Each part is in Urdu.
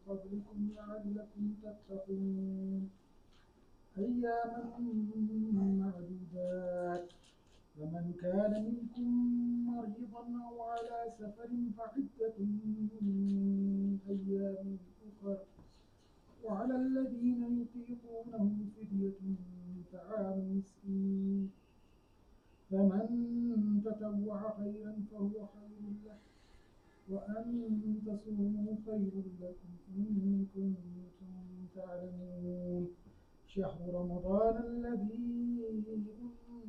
قبلكم لعلكم تتقون أياما معدودات فمن كان منكم مريضا أو على سفر فعدة من أيام أخر وعلى الذين يطيقونه فدية طعام مسكين فمن تطوع خيرا فهو خير له وأن تصوموا خير لكم إن كنتم تعلمون شهر رمضان الذي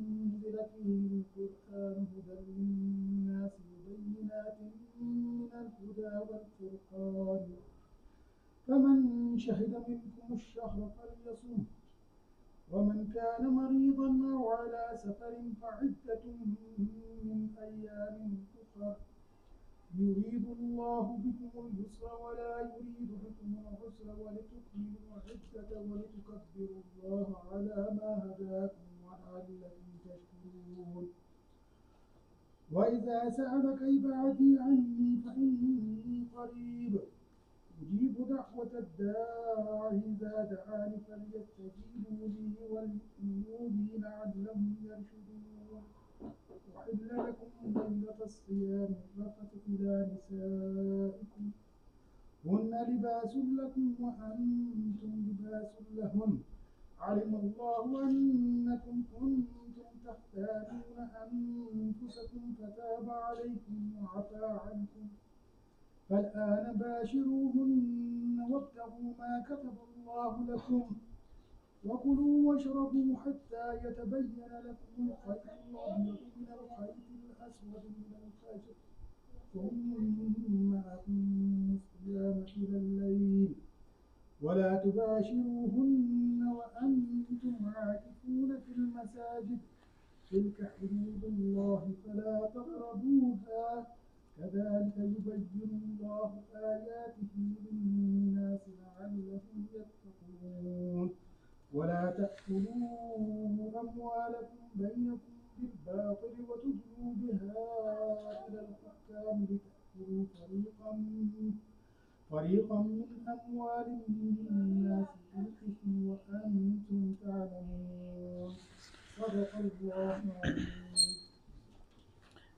أنزل فيه القرآن هدى للناس وبينات من الهدى والفرقان فمن شهد منكم الشهر فليصم ومن كان مريضا أو على سفر فعدة من أيام أخر يريد الله بكم اليسر ولا يريد بكم العسر ولتكملوا العدة ولتكبروا الله على ما هداكم ولعلكم تشكرون وإذا سألك عبادي عني فإني قريب أجيب دعوة الداع إذا دعاني فليستجيبوا لي وليؤمنوا بي لعلهم يرشدون أحل لكم ليلة الصيام الرفث إلى نسائكم هن لباس لكم وأنتم لباس لهن علم الله أنكم كنتم تختارون أنفسكم فتاب عليكم وعفى عنكم فالآن باشروهن وابتغوا ما كتب الله لكم وكلوا واشربوا حتى يتبين لكم الخيط الأبيض من الخيط الأسود من الفجر ثم أتموا الصيام إلى الليل ولا تباشروهن وأنتم عاكفون في المساجد تلك حدود الله فلا تقربوها كذلك يبين الله آياته للناس لعلهم يتقون ولا تأكلوا أموالكم بينكم بالباطل وتدلوا بها إلى الحكام لتأكلوا فريقا من أموال الناس بالإثم وأنتم تعلمون صدق الله العظيم.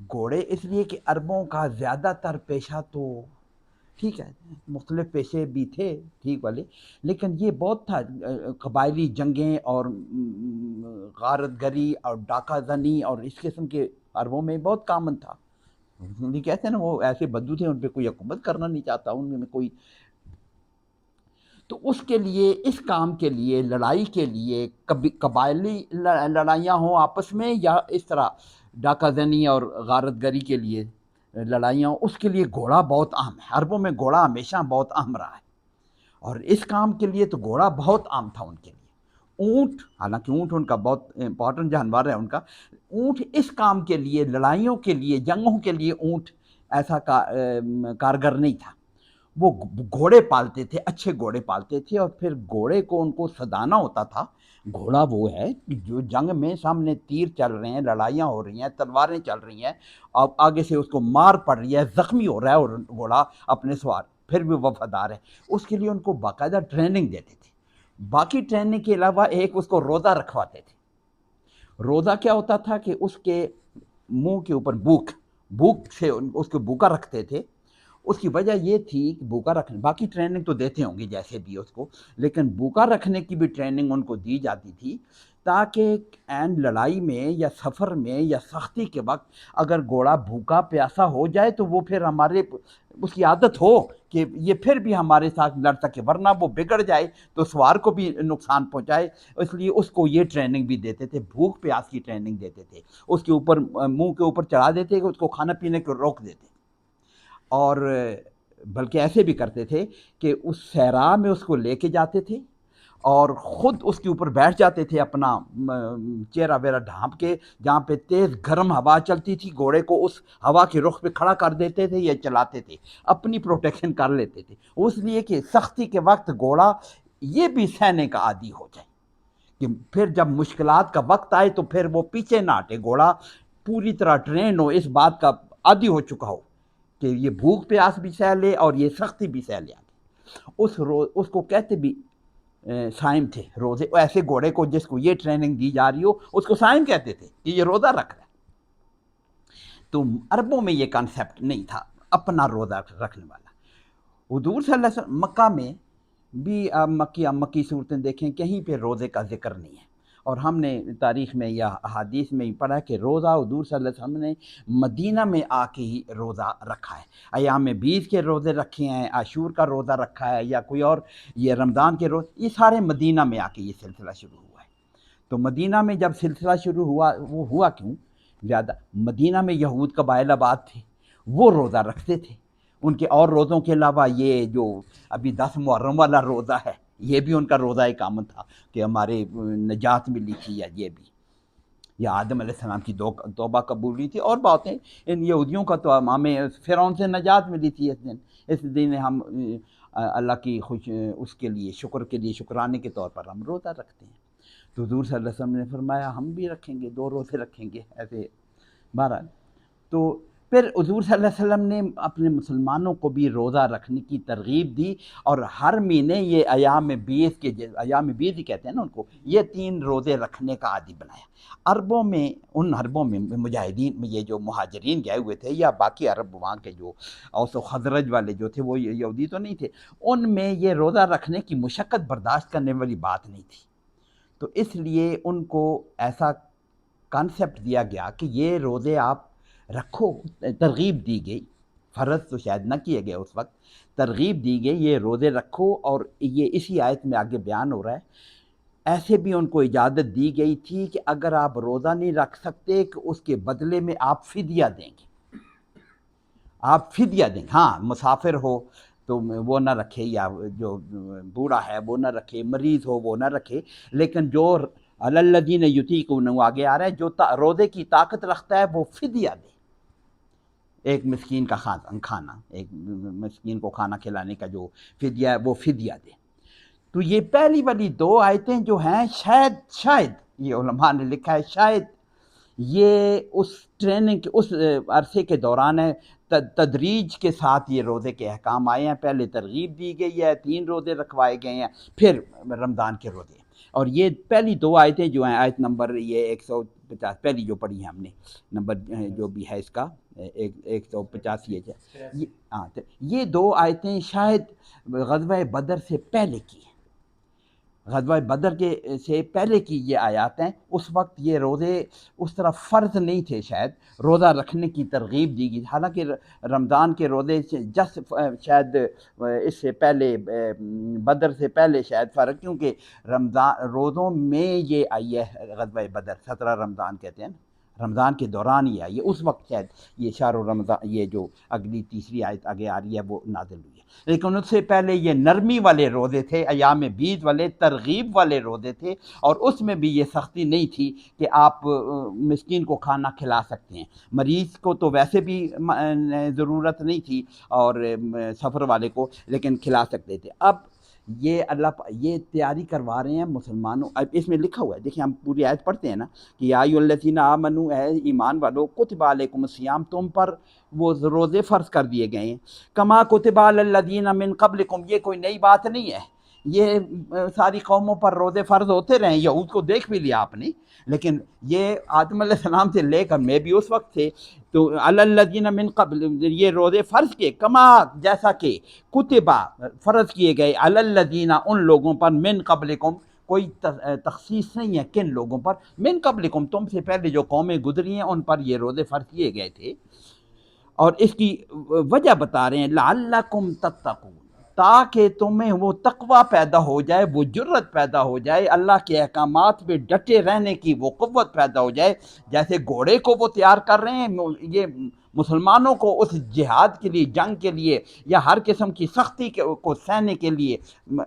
گھوڑے اس لیے کہ عربوں کا زیادہ تر پیشہ تو ٹھیک ہے مختلف پیشے بھی تھے ٹھیک والے، لیکن یہ بہت تھا قبائلی جنگیں اور غارت گری اور ڈاکہ زنی اور اس قسم کے عربوں میں بہت کامن تھا۔ یہ کہتے ہیں نا وہ ایسے بدو تھے، ان پہ کوئی حکومت کرنا نہیں چاہتا، ان میں کوئی، تو اس کے لیے اس کام کے لیے لڑائی کے لیے کبھی قبائلی لڑائیاں ہوں آپس میں یا اس طرح ڈاکہ زنی اور غارت گری کے لیے لڑائیاں ہوں، اس کے لیے گھوڑا بہت اہم ہے۔ عربوں میں گھوڑا ہمیشہ بہت اہم رہا ہے، اور اس کام کے لیے تو گھوڑا بہت عام تھا ان کے لیے۔ اونٹ، حالانکہ اونٹ ان کا بہت امپورٹنٹ جانور ہے ان کا، اونٹ اس کام کے لیے، لڑائیوں کے لیے، جنگوں کے لیے اونٹ ایسا کارگر نہیں تھا۔ وہ گھوڑے پالتے تھے، اچھے گھوڑے پالتے تھے، اور پھر گھوڑے کو ان کو سدانا ہوتا تھا۔ گھوڑا وہ ہے جو جنگ میں سامنے تیر چل رہے ہیں، لڑائیاں ہو رہی ہیں، تلواریں چل رہی ہیں، اور آگے سے اس کو مار پڑ رہی ہے، زخمی ہو رہا ہے، اور گھوڑا اپنے سوار پھر بھی وفادار ہے، اس کے لیے ان کو باقاعدہ ٹریننگ دیتے تھے۔ باقی ٹریننگ کے علاوہ ایک اس کو روزہ رکھواتے تھے۔ روزہ کیا ہوتا تھا کہ اس کے منہ کے اوپر بھوک سے اس کو بھوکا رکھتے تھے۔ اس کی وجہ یہ تھی کہ بھوکا رکھنے، باقی ٹریننگ تو دیتے ہوں گے جیسے بھی اس کو، لیکن بھوکا رکھنے کی بھی ٹریننگ ان کو دی جاتی تھی، تاکہ عین لڑائی میں یا سفر میں یا سختی کے وقت اگر گھوڑا بھوکا پیاسا ہو جائے تو وہ پھر ہمارے اس کی عادت ہو کہ یہ پھر بھی ہمارے ساتھ لڑ سکے، ورنہ وہ بگڑ جائے تو سوار کو بھی نقصان پہنچائے، اس لیے اس کو یہ ٹریننگ بھی دیتے تھے، بھوک پیاس کی ٹریننگ دیتے تھے، اس کے اوپر منہ کے اوپر چڑھا دیتے کہ اس کو کھانا پینے کو روک دیتے، اور بلکہ ایسے بھی کرتے تھے کہ اس صحرا میں اس کو لے کے جاتے تھے اور خود اس کے اوپر بیٹھ جاتے تھے، اپنا چہرہ ویرہ ڈھانپ کے، جہاں پہ تیز گرم ہوا چلتی تھی گھوڑے کو اس ہوا کے رخ پہ کھڑا کر دیتے تھے یا چلاتے تھے، اپنی پروٹیکشن کر لیتے تھے، اس لیے کہ سختی کے وقت گھوڑا یہ بھی سہنے کا عادی ہو جائے کہ پھر جب مشکلات کا وقت آئے تو پھر وہ پیچھے نہ ہٹے، گھوڑا پوری طرح ٹرین ہو، اس بات کا عادی ہو چکا ہو کہ یہ بھوک پیاس بھی سہ لے اور یہ سختی بھی سہ لے۔ اس کو کہتے بھی سائم تھے، روزے، ایسے گھوڑے کو جس کو یہ ٹریننگ دی جا رہی ہو اس کو سائم کہتے تھے کہ یہ روزہ رکھ رہا ہے۔ تو عربوں میں یہ کانسیپٹ نہیں تھا اپنا روزہ رکھنے والا۔ حضور صلی اللہ علیہ وسلم مکہ میں بھی مکی صورتیں دیکھیں، کہیں پہ روزے کا ذکر نہیں ہے، اور ہم نے تاریخ میں یا احادیث میں پڑھا کہ روزہ حضور صلی اللہ علیہ وسلم نے مدینہ میں آ کے ہی روزہ رکھا ہے، ایام 20 کے روزے رکھے ہیں، عاشور کا روزہ رکھا ہے، یا کوئی اور یہ رمضان کے روزے، یہ سارے مدینہ میں آ کے یہ سلسلہ شروع ہوا ہے۔ تو مدینہ میں جب سلسلہ شروع ہوا، وہ ہوا کیوں زیادہ، مدینہ میں یہود قبائل آباد تھے، وہ روزہ رکھتے تھے، ان کے اور روزوں کے علاوہ یہ جو ابھی 10 محرم والا روزہ ہے، یہ بھی ان کا روزہ ایک عام تھا کہ ہمارے نجات ملی تھی، یا یہ بھی، یا آدم علیہ السلام کی توبہ قبول ہوئی تھی، اور باتیں، ان یہودیوں کا تو ہمیں فرعون سے نجات ملی تھی اس دن ہم اللہ کی اس کے لیے شکر کے لیے، شکرانے کے طور پر ہم روزہ رکھتے ہیں۔ تو حضور صلی اللہ علیہ وسلم نے فرمایا ہم بھی رکھیں گے، 2 روزے رکھیں گے، ایسے بہرحال۔ تو پھر حضور صلی اللہ علیہ وسلم نے اپنے مسلمانوں کو بھی روزہ رکھنے کی ترغیب دی، اور ہر مہینے یہ ایام 20 کے، ایام 20 ہی کہتے ہیں نا ان کو، یہ 3 روزے رکھنے کا عادی بنایا۔ عربوں میں، ان عربوں میں مجاہدین میں، یہ جو مہاجرین گئے ہوئے تھے یا باقی عرب وہاں کے جو اوس و خزرج والے جو تھے، وہ یہودی تو نہیں تھے، ان میں یہ روزہ رکھنے کی مشقت برداشت کرنے والی بات نہیں تھی، تو اس لیے ان کو ایسا کانسیپٹ دیا گیا کہ یہ روزے آپ رکھو، ترغیب دی گئی، فرض تو شاید نہ کیے گئے اس وقت، ترغیب دی گئی یہ روزے رکھو، اور یہ اسی آیت میں آگے بیان ہو رہا ہے۔ ایسے بھی ان کو اجازت دی گئی تھی کہ اگر آپ روزہ نہیں رکھ سکتے کہ اس کے بدلے میں آپ فدیہ دیں گے، آپ فدیہ دیں گے، ہاں مسافر ہو تو وہ نہ رکھے، یا جو بوڑھا ہے وہ نہ رکھے، مریض ہو وہ نہ رکھے، لیکن جو علی الذین یطیقونہ آگے آ رہا ہے، جو روزے کی طاقت رکھتا ہے وہ فدیہ دے، ایک مسکین کا کھانا، ایک مسکین کو کھانا کھلانے کا جو فدیہ ہے وہ فدیہ دے۔ تو یہ پہلی والی 2 آیتیں جو ہیں، شاید یہ علماء نے لکھا ہے، شاید یہ اس ٹریننگ کے اس عرصے کے دوران ہے، تدریج کے ساتھ یہ روزے کے احکام آئے ہیں، پہلے ترغیب دی گئی ہے، 3 روزے رکھوائے گئے ہیں، پھر رمضان کے روزے۔ اور یہ پہلی دو آیتیں جو ہیں، آیت نمبر یہ 150 پہلی جو پڑھی ہیں ہم نے، نمبر جو بھی ہے اس کا 185 ہے، ہاں یہ دو آیتیں شاید غزوہ بدر سے پہلے کی ہیں، غزوہ بدر کے سے پہلے کی یہ آیات ہیں۔ اس وقت یہ روزے اس طرح فرض نہیں تھے، شاید روزہ رکھنے کی ترغیب دی گئی، حالانکہ رمضان کے روزے سے شاید اس سے پہلے بدر سے پہلے شاید فرق، کیونکہ رمضان روزوں میں یہ آئی ہے غزوہ بدر، 17 رمضان کہتے ہیں نا، رمضان کے دوران ہی آئی ہے، اس وقت شاید یہ شہر رمضان، یہ جو اگلی تیسری آیت آگے آ رہی ہے وہ نازل ہوئی ہے۔ لیکن اس سے پہلے یہ نرمی والے روزے تھے، ایام بیض والے، ترغیب والے روزے تھے، اور اس میں بھی یہ سختی نہیں تھی کہ آپ مسکین کو کھانا کھلا سکتے ہیں، مریض کو تو ویسے بھی ضرورت نہیں تھی اور سفر والے کو، لیکن کھلا سکتے تھے۔ اب یہ یہ تیاری کروا رہے ہیں مسلمانوں، اب اس میں لکھا ہوا ہے، دیکھیں ہم پوری آیت پڑھتے ہیں نا کہ یا ایھا الذین آمنوا، اے ایمان والو، کتب علیکم الصیام، تم پر وہ روزے فرض کر دیے گئے ہیں، کما کتب علی الذین من قبلکم، یہ کوئی نئی بات نہیں ہے، یہ ساری قوموں پر روزے فرض ہوتے رہے، یہود کو دیکھ بھی لیا آپ نے، لیکن یہ آدم علیہ السلام سے لے کر میں بھی اس وقت تھے، تو علی الذین من قبل، یہ روزے فرض کیے، کما جیسا کہ کتبہ فرض کیے گئے، علی الذین ان لوگوں پر، من قبلکم کوئی تخصیص نہیں ہے کن لوگوں پر، من قبلکم تم سے پہلے جو قومیں گزری ہیں ان پر یہ روزے فرض کیے گئے تھے، اور اس کی وجہ بتا رہے ہیں لعلکم تتقون، تاکہ تمہیں وہ تقوی پیدا ہو جائے، وہ جرت پیدا ہو جائے، اللہ کے احکامات پہ ڈٹے رہنے کی وہ قوت پیدا ہو جائے، جیسے گھوڑے کو وہ تیار کر رہے ہیں، یہ مسلمانوں کو اس جہاد کے لیے، جنگ کے لیے، یا ہر قسم کی سختی کو سہنے کے لیے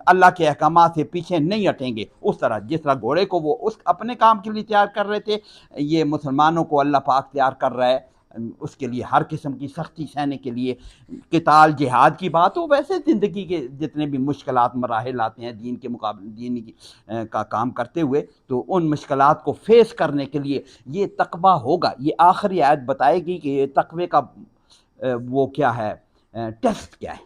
اللہ کے احکامات سے پیچھے نہیں ہٹیں گے، اس طرح جس طرح گھوڑے کو وہ اس اپنے کام کے لیے تیار کر رہے تھے، یہ مسلمانوں کو اللہ پاک تیار کر رہا ہے اس کے لیے، ہر قسم کی سختی سہنے کے لیے، قتال جہاد کی بات ہو، ویسے زندگی کے جتنے بھی مشکلات مراحل آتے ہیں دین کے مقابلے، دین کا کام کرتے ہوئے، تو ان مشکلات کو فیس کرنے کے لیے یہ تقویٰ ہوگا۔ یہ آخری آیت بتائے گی کہ یہ تقوی کا وہ کیا ہے، ٹیسٹ کیا ہے،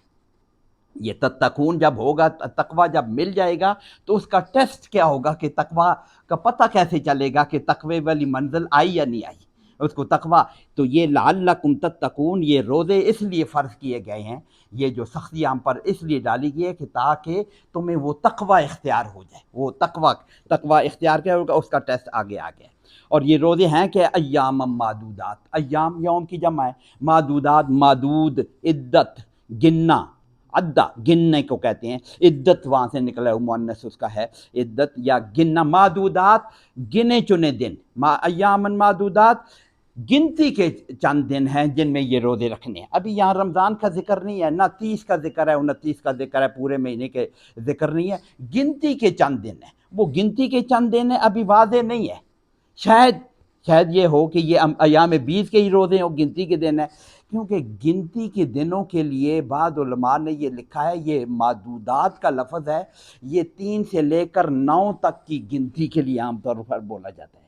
یہ تتقون جب ہوگا، تقویٰ جب مل جائے گا تو اس کا ٹیسٹ کیا ہوگا کہ تقویٰ کا پتہ کیسے چلے گا کہ تقوی والی منزل آئی یا نہیں آئی اس کو تقویٰ۔ تو یہ لعلکم تتقون، یہ روزے اس لیے فرض کیے گئے ہیں، یہ جو سختی ہم پر اس لیے ڈالی گئی ہے کہ تاکہ تمہیں وہ تقویٰ اختیار ہو جائے، وہ تقویٰ اختیار کیا ہوگا، اس کا ٹیسٹ آگے آ گیا۔ اور یہ روزے ہیں کہ ایام معدودات، ایام یوم کی جمع ہے، معدودات معدود عدت گننا، عدہ گننے کو کہتے ہیں، عدت وہاں سے نکلا ہے، مؤنث اس کا ہے عدت یا گننا، معدودات گنے چنے دن، ایام معدودات گنتی کے چند دن ہیں جن میں یہ روزے رکھنے ہیں۔ ابھی یہاں رمضان کا ذکر نہیں ہے، نہ 30 کا ذکر ہے، 29 کا ذکر ہے، پورے مہینے کے ذکر نہیں ہے، گنتی کے چند دن ہیں، وہ گنتی کے چند دن ہیں، ابھی واضح نہیں ہے، شاید یہ ہو کہ یہ ایام بیض کے ہی روزے ہوں، گنتی کے دن ہیں، کیونکہ گنتی کے دنوں کے لیے بعض علماء نے یہ لکھا ہے، یہ معدودات کا لفظ ہے، یہ 3 سے لے کر 9 تک کی گنتی کے لیے عام طور پر بولا جاتا ہے،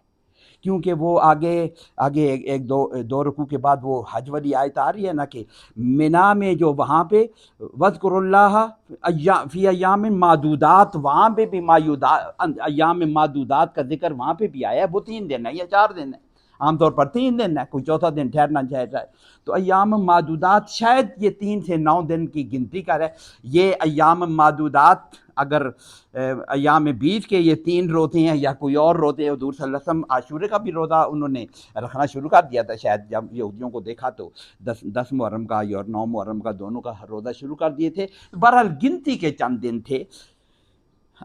کیونکہ وہ آگے ایک دو رکوع کے بعد وہ حج والی آیت آ رہی ہے نا کہ منا میں جو وہاں پہ وَاذْكُرُوا اللَّهَ فِي أَيَّامٍ معدودات، وہاں پہ بھی ایام معدودات کا ذکر وہاں پہ بھی آیا ہے، وہ 3 دن ہے یا 4 دن ہے، عام طور پر 3 دن ہے، کوئی چوتھا دن ٹھہرنا چاہتا ہے، تو ایام معدودات شاید یہ 3 سے 9 دن کی گنتی کر ہے۔ یہ ایام معدودات اگر ایام بیض کے یہ 3 روزے ہیں یا کوئی اور روزے، حضور صلی اللہ علیہ وسلم عاشورے کا بھی روزہ انہوں نے رکھنا شروع کر دیا تھا، شاید جب یہودیوں کو دیکھا تو 10 محرم کا اور 9 محرم کا دونوں کا روزہ شروع کر دیے تھے، بہرحال گنتی کے چند دن تھے،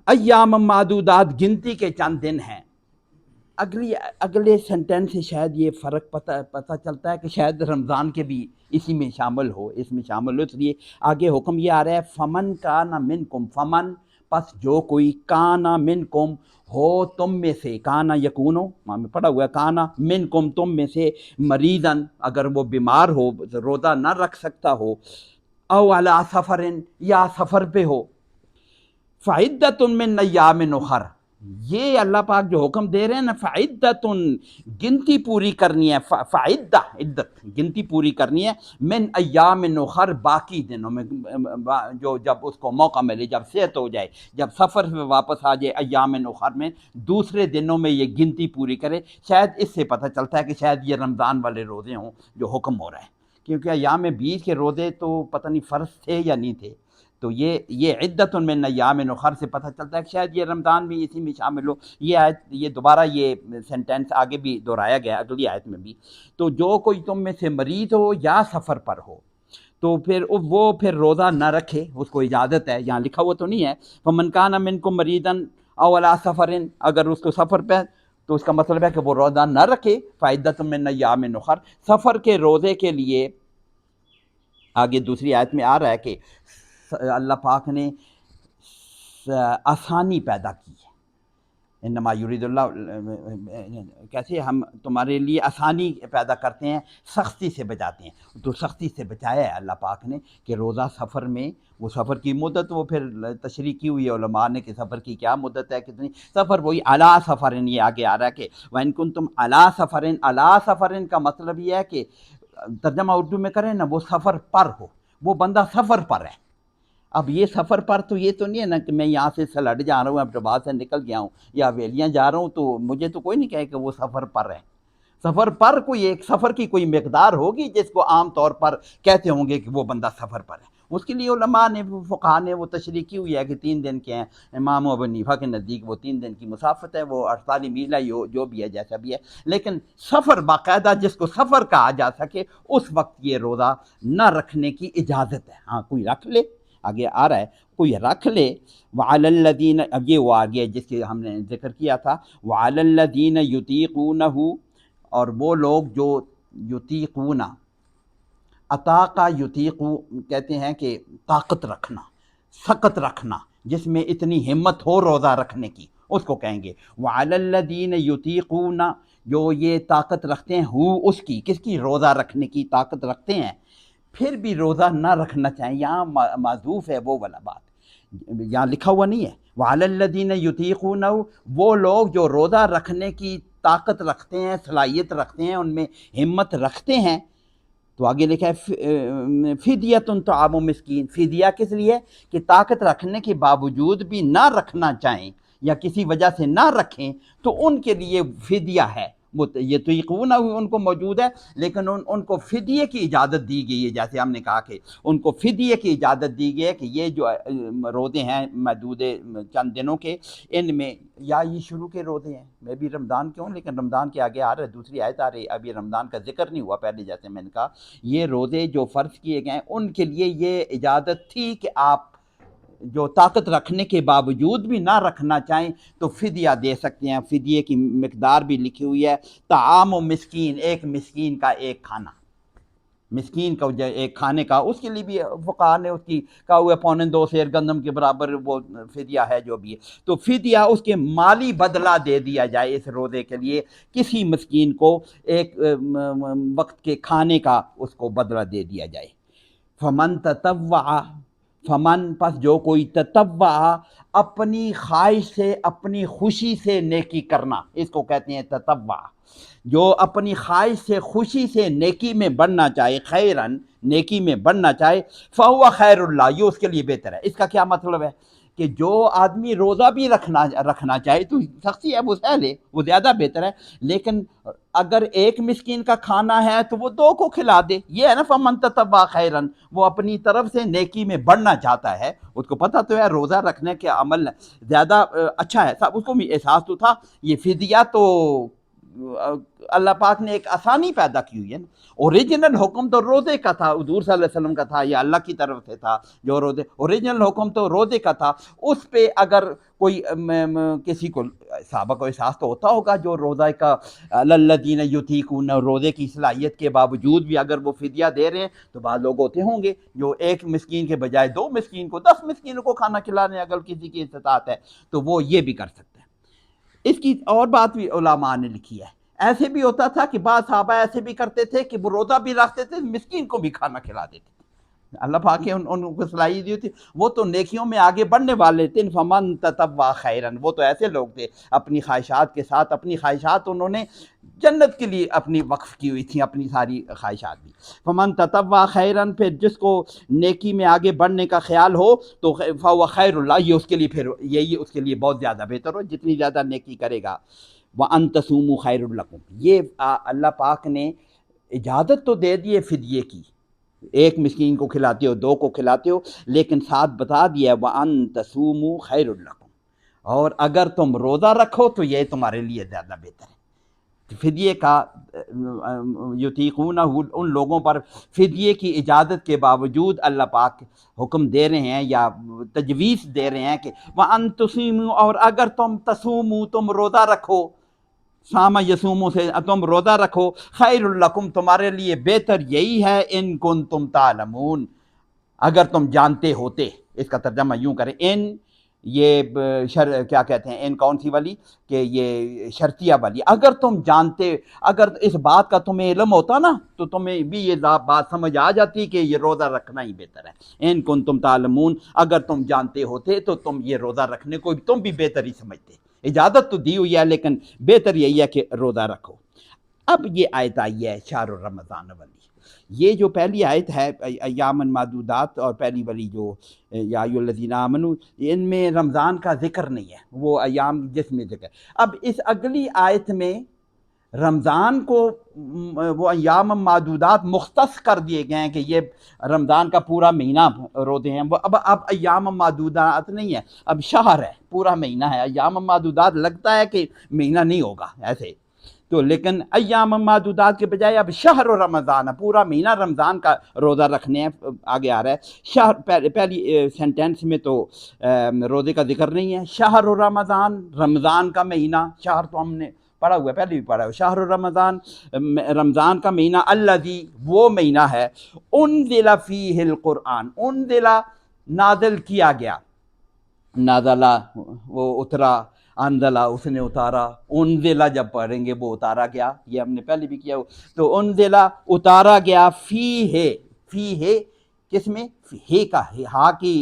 ایام معدودات گنتی کے چند دن ہیں۔ اگلے سینٹینس سے شاید یہ فرق پتہ چلتا ہے کہ شاید رمضان کے بھی اسی میں شامل ہو، اس میں شامل ہو، اس لیے آگے حکم یہ آ رہا ہے فمن کان منکم، فمن پس جو کوئی کانا منکم ہو تم میں سے، کانا یکونو وہاں میں پڑھا ہوا ہے، کانا منکم تم میں سے، مریضاً اگر وہ بیمار ہو، روزہ نہ رکھ سکتا ہو، او علی سفرن یا سفر پہ ہو، فعدۃ من ایام اخر، یہ اللہ پاک جو حکم دے رہے ہیں نا، فعدتن گنتی پوری کرنی ہے، فعدہ عدت گنتی پوری کرنی ہے، من ایام اخر باقی دنوں میں، جو جب اس کو موقع ملے، جب صحت ہو جائے، جب سفر سے واپس آ جائے، ایام اخر میں دوسرے دنوں میں یہ گنتی پوری کرے۔ شاید اس سے پتہ چلتا ہے کہ شاید یہ رمضان والے روزے ہوں جو حکم ہو رہا ہے، کیونکہ ایام بیچ کے روزے تو پتہ نہیں فرض تھے یا نہیں تھے، تو یہ عدت من ایام اخر سے پتہ چلتا ہے کہ شاید یہ رمضان بھی اسی میں شامل ہو۔ یہ آیت، یہ دوبارہ یہ سینٹینس آگے بھی دہرایا گیا اگلی آیت میں بھی۔ تو جو کوئی تم میں سے مریض ہو یا سفر پر ہو تو پھر روزہ نہ رکھے، اس کو اجازت ہے، یہاں لکھا ہوا تو نہیں ہے فمن کان منکم مریضا او علی سفر، اگر اس کو سفر پہ، تو اس کا مطلب ہے کہ وہ روزہ نہ رکھے، فعدۃ من ایام اخر، سفر کے روزے کے لیے آگے دوسری آیت میں آ رہا ہے کہ اللہ پاک نے آسانی پیدا کی ہے، انما یرید اللہ، کیسے ہم تمہارے لیے آسانی پیدا کرتے ہیں، سختی سے بچاتے ہیں، تو سختی سے بچایا ہے اللہ پاک نے کہ روزہ سفر میں، وہ سفر کی مدت وہ پھر تشریح کی ہوئی ہے علماء نے کہ سفر کی کیا مدت ہے، کتنی سفر، وہی علی سفرن، یہ آگے آ رہا ہے کہ وَإِن كُنتُمْ عَلَىٰ سَفَرٍ، عَلَىٰ سَفَرٍ کا مطلب یہ ہے کہ ترجمہ اردو میں کریں نا، وہ سفر پر ہو، وہ بندہ سفر پر ہے۔ اب یہ سفر پر تو یہ تو نہیں ہے نا کہ میں یہاں سے سلٹ جا رہا ہوں، اب سے نکل گیا ہوں یا ویلیاں جا رہا ہوں، تو مجھے تو کوئی نہیں کہے کہ وہ سفر پر ہے۔ سفر پر کوئی ایک سفر کی کوئی مقدار ہوگی جس کو عام طور پر کہتے ہوں گے کہ وہ بندہ سفر پر ہے، اس کے لیے علماء نے، فقہاء نے وہ تشریح کی ہوئی ہے کہ 3 دن کے ہیں، امام ابو حنیفہ کے نزدیک وہ 3 دن کی مسافت ہے، وہ 48 میل ہے، جو بھی ہے جیسا بھی ہے، لیکن سفر باقاعدہ جس کو سفر کہا جا سکے اس وقت یہ روزہ نہ رکھنے کی اجازت ہے۔ ہاں کوئی رکھ لے، آگے آ رہا ہے کوئی رکھ لے، وعلی الذین، اب یہ وہ آ گیا جس کے ہم نے ذکر کیا تھا، وعلی الذین یطیقونہ، اور وہ لوگ جو یطیقون، اطاقہ یطیقو کہتے ہیں کہ طاقت رکھنا، سخت رکھنا، جس میں اتنی ہمت ہو روزہ رکھنے کی، اس کو کہیں گے وعلی الذین یطیقون، جو یہ طاقت رکھتے ہیں، اس کی، کس کی، روزہ رکھنے کی طاقت رکھتے ہیں، پھر بھی روزہ نہ رکھنا چاہیں، یہاں معذوف ہے وہ والا بات، یہاں لکھا ہوا نہیں ہے وعلی الذین یطیقون، وہ لوگ جو روزہ رکھنے کی طاقت رکھتے ہیں، صلاحیت رکھتے ہیں، ان میں ہمت رکھتے ہیں، تو آگے لکھا ہے فدیۃ طعام مسکین، فدیہ کس لیے کہ طاقت رکھنے کے باوجود بھی نہ رکھنا چاہیں یا کسی وجہ سے نہ رکھیں تو ان کے لیے فدیہ ہے، یہ تو یقون ان کو موجود ہے، لیکن ان کو فدیے کی اجازت دی گئی ہے، جیسے ہم نے کہا کہ ان کو فدیے کی اجازت دی گئی ہے کہ یہ جو روزے ہیں محدود چند دنوں کے، ان میں یا یہ شروع کے روزے ہیں، میں بھی رمضان کے ہوں لیکن رمضان کے آگے آ رہا ہے، دوسری آیت آ رہی ہے، اب یہ رمضان کا ذکر نہیں ہوا پہلے، جیسے میں نے کہا یہ روزے جو فرض کیے گئے ہیں ان کے لیے یہ اجازت تھی کہ آپ جو طاقت رکھنے کے باوجود بھی نہ رکھنا چاہیں تو فدیہ دے سکتے ہیں، فدیے کی مقدار بھی لکھی ہوئی ہے، طعام و مسکین، ایک مسکین کا ایک کھانا، مسکین کا ایک کھانے کا، اس کے لیے بھی فقہاء نے اس کی کہا ہوا 2.25 سیر گندم کے برابر وہ فدیہ ہے جو بھی ہے، تو فدیہ اس کے مالی بدلہ دے دیا جائے اس روزے کے لیے، کسی مسکین کو ایک وقت کے کھانے کا اس کو بدلہ دے دیا جائے۔ فمن تطوع، فمن، پس جو کوئی تطوع، اپنی خواہش سے، اپنی خوشی سے نیکی کرنا، اس کو کہتے ہیں تطوع، جو اپنی خواہش سے، خوشی سے نیکی میں بڑھنا چاہے، خیرن، نیکی میں بڑھنا چاہے، فہو خیر اللہ، یہ اس کے لیے بہتر ہے۔ اس کا کیا مطلب ہے کہ جو آدمی روزہ بھی رکھنا چاہے تو سختی ہے، وہ سہل ہے، وہ زیادہ بہتر ہے، لیکن اگر ایک مسکین کا کھانا ہے تو وہ 2 کو کھلا دے، یہ ہے نا فمن تطوع خیرن، وہ اپنی طرف سے نیکی میں بڑھنا چاہتا ہے، اس کو پتہ تو ہے روزہ رکھنے کے عمل زیادہ اچھا ہے، اس کو بھی احساس تو تھا، یہ فدیہ تو اللہ پاک نے ایک آسانی پیدا کی ہوئی ہے نا، اوریجنل حکم تو روزے کا تھا، حضور صلی اللہ علیہ وسلم کا تھا، یا اللہ کی طرف سے تھا، جو روزے، اوریجنل حکم تو روزے کا تھا، اس پہ اگر کوئی کسی کو، صحابہ کو احساس تو ہوتا ہوگا جو روزہ کا الذین یطیقون، روزے کی صلاحیت کے باوجود بھی اگر وہ فدیہ دے رہے ہیں تو بعض لوگ ہوتے ہوں گے جو ایک مسکین کے بجائے 2 مسکین کو، 10 مسکینوں کو کھانا کھلانے اگر کسی کی استطاعت ہے تو وہ یہ بھی کر سکتے ہیں۔ اس کی اور بات بھی علماء نے لکھی ہے، ایسے بھی ہوتا تھا کہ بعض صحابہ ایسے بھی کرتے تھے کہ وہ روزہ بھی رکھتے تھے، مسکین کو بھی کھانا کھلا دیتے تھے، اللہ پاک کے ان کو صلاحیت دی تھی، وہ تو نیکیوں میں آگے بڑھنے والے تھے. فمن تطوع خیرن، وہ تو ایسے لوگ تھے اپنی خواہشات کے ساتھ، اپنی خواہشات انہوں نے جنت کے لیے اپنی وقف کی ہوئی تھیں، اپنی ساری خواہشات بھی. فمن تطوع خیرن، پھر جس کو نیکی میں آگے بڑھنے کا خیال ہو تو فهو خیر اللہ، یہ اس کے لیے پھر یہی اس کے لیے بہت زیادہ بہتر ہو جتنی زیادہ نیکی کرے گا. وَأَن تَصُومُوا خَيْرٌ لَكُمْ، یہ اللہ پاک نے اجازت تو دے دی ہے فدیے کی، ایک مسکین کو کھلاتے ہو، دو کو کھلاتے ہو، لیکن ساتھ بتا دیا ہے وَأَن تَصُومُوا خَيْرٌ لَكُمْ، اور اگر تم روزہ رکھو تو یہ تمہارے لیے زیادہ بہتر ہے. فدیے کا یطیقونہ، ان لوگوں پر فدیے کی اجازت کے باوجود اللہ پاک حکم دے رہے ہیں یا تجویز دے رہے ہیں کہ وَأَن تُصِیمُوا، اور اگر تم تصوموا، تم روزہ رکھو، سامہ یسومو سے تم روزہ رکھو، خیر لکم، تمہارے لیے بہتر یہی ہے، ان کنتم تعلمون، اگر تم جانتے ہوتے. اس کا ترجمہ یوں کریں، ان یہ کیا کہتے ہیں، ان کون سی والی، کہ یہ شرطیہ والی، اگر تم جانتے، اگر اس بات کا تمہیں علم ہوتا نا تو تمہیں بھی یہ بات سمجھ آ جاتی کہ یہ روزہ رکھنا ہی بہتر ہے. ان کنتم تعلمون، اگر تم جانتے ہوتے تو تم یہ روزہ رکھنے کو تم بھی بہتر ہی سمجھتے. اجازت تو دی ہوئی ہے لیکن بہتر یہی ہے کہ روزہ رکھو. اب یہ آیت آئی ہے شہر رمضان والی. یہ جو پہلی آیت ہے ایام معدودات، اور پہلی والی جو یا ایھا الذین آمنوا، ان میں رمضان کا ذکر نہیں ہے، وہ ایام جس میں ذکر. اب اس اگلی آیت میں رمضان کو وہ ایام معدودات مختص کر دیے گئے ہیں کہ یہ رمضان کا پورا مہینہ روزے ہیں. اب ایام معدودات نہیں ہے، اب شہر ہے، پورا مہینہ ہے. ایام معدودات لگتا ہے کہ مہینہ نہیں ہوگا ایسے تو، لیکن ایام معدودات کے بجائے اب شہر رمضان، پورا مہینہ رمضان کا روزہ رکھنے ہیں. آگے آ رہا ہے شہر، پہلی سینٹینس میں تو روزے کا ذکر نہیں ہے. شہر رمضان، رمضان کا مہینہ، شہر تو ہم نے پڑھا ہوا ہے، پہلے بھی پڑھا ہوا. شہر رمضان، رمضان کا مہینہ، الذی، وہ مہینہ ہے، انزل فیہ القرآن، انزل نازل کیا گیا، نازلہ وہ اترا، انزلہ اس نے اتارا، انزلہ جب پڑھیں گے وہ اتارا گیا، یہ ہم نے پہلے بھی کیا. تو انزلہ اتارا گیا، فیہ، فیہ کس میں، ہے کا ہا کی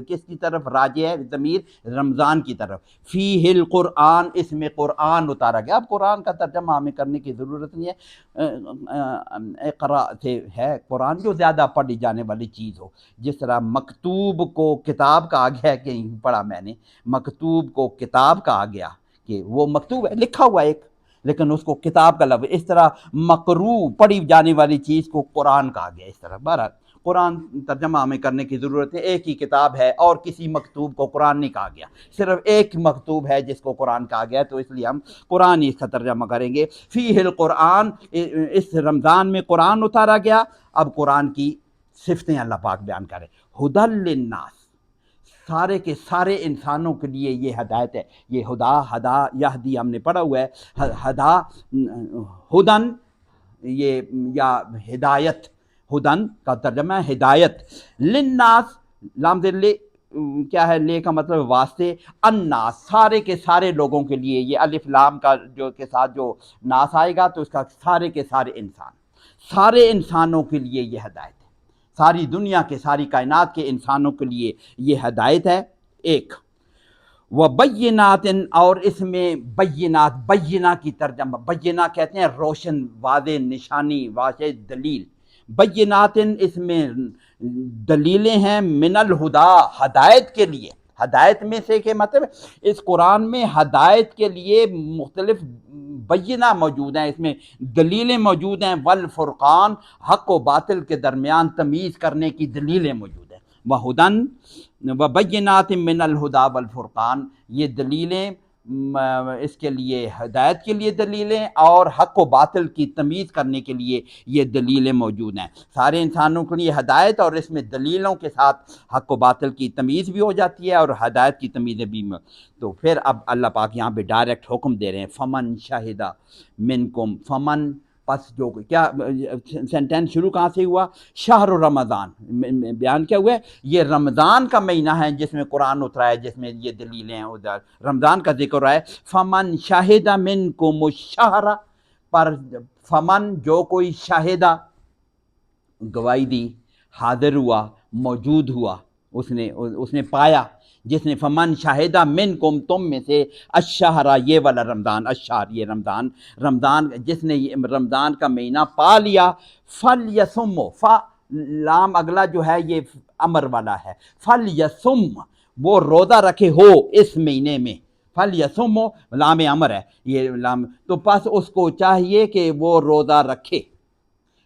کس کی طرف راجع ہے ضمیر، رمضان کی طرف. فیہ القرآن، اس میں قرآن اتارا گیا. اب قرآن کا ترجمہ ہمیں کرنے کی ضرورت نہیں ہے، اقرا سے ہے قرآن، جو زیادہ پڑھی جانے والی چیز ہو. جس طرح مکتوب کو کتاب کہا گیا ہے، کہیں پڑھا میں نے، مکتوب کو کتاب کہا گیا کہ وہ مکتوب ہے، لکھا ہوا ایک، لیکن اس کو کتاب کا لفظ. اس طرح مقروء، پڑھی جانے والی چیز کو قرآن کہا گیا. اس طرح بہرحال قرآن ترجمہ ہمیں کرنے کی ضرورت ہے. ایک ہی کتاب ہے اور کسی مکتوب کو قرآن نہیں کہا گیا، صرف ایک مکتوب ہے جس کو قرآن کہا گیا، تو اس لیے ہم قرآن ہی اس کا ترجمہ کریں گے. فیہ القرآن، اس رمضان میں قرآن اتارا گیا. اب قرآن کی صفتیں اللہ پاک بیان کرے. ھدی للناس، سارے کے سارے انسانوں کے لیے یہ ہدایت ہے. یہ ہدا یہدی ہم نے پڑھا ہوا ہے، ہدا ہدن، یہ یا ہدایت، ہدن کا ترجمہ ہے ہدایت. للناس، لام لے کیا ہے، لے کا مطلب واسطے، الناس، سارے کے سارے لوگوں کے لیے. یہ الف لام کا جو کے ساتھ جو ناس آئے گا تو اس کا سارے کے سارے انسان، سارے انسانوں کے لیے یہ ہدایت ہے. ساری دنیا کے، ساری کائنات کے انسانوں کے لیے یہ ہدایت ہے. ایک وبینات، اور اس میں بینات، بینہ کی ترجمہ، بینہ کہتے ہیں روشن، واضح، نشانی، واضح دلیل. بینات، اس میں دلیلیں ہیں، من الہدا، ہدایت کے لیے. ہدایت میں سے کہ مطلب اس قرآن میں ہدایت کے لیے مختلف بینہ موجود ہیں، اس میں دلیلیں موجود ہیں. والفرقان، حق و باطل کے درمیان تمیز کرنے کی دلیلیں موجود ہیں. وہدن وبینات من الہدا والفرقان، یہ دلیلیں اس کے لیے، ہدایت کے لیے دلیلیں، اور حق و باطل کی تمیز کرنے کے لیے یہ دلیلیں موجود ہیں. سارے انسانوں کے لیے ہدایت، اور اس میں دلیلوں کے ساتھ حق و باطل کی تمیز بھی ہو جاتی ہے اور ہدایت کی تمیزیں بھی. تو پھر اب اللہ پاک یہاں پہ ڈائریکٹ حکم دے رہے ہیں، فمن شہدہ منکم، فمن، پس جو کیا سینٹینس شروع کہاں سے ہوا، شہر رمضان، بیان کیا ہوا ہے یہ رمضان کا مہینہ ہے جس میں قرآن اترا ہے، جس میں یہ دلیلیں ہیں، ادھر رمضان کا ذکر ہے. فمن شاہد منکم الشہر، پر فمن جو کوئی شاہدہ گواہی دی، حاضر ہوا، موجود ہوا، اس نے پایا، جس نے فمن شاہدہ منکم، تم میں سے، الشہر یہ والا رمضان، الشہر یہ رمضان جس نے یہ رمضان کا مہینہ پا لیا، فلیصم، لام اگلا جو ہے یہ امر والا ہے، فلیصم، وہ روزہ رکھے ہو اس مہینے میں، فلیصم لام امر ہے یہ لام، تو پس اس کو چاہیے کہ وہ روزہ رکھے۔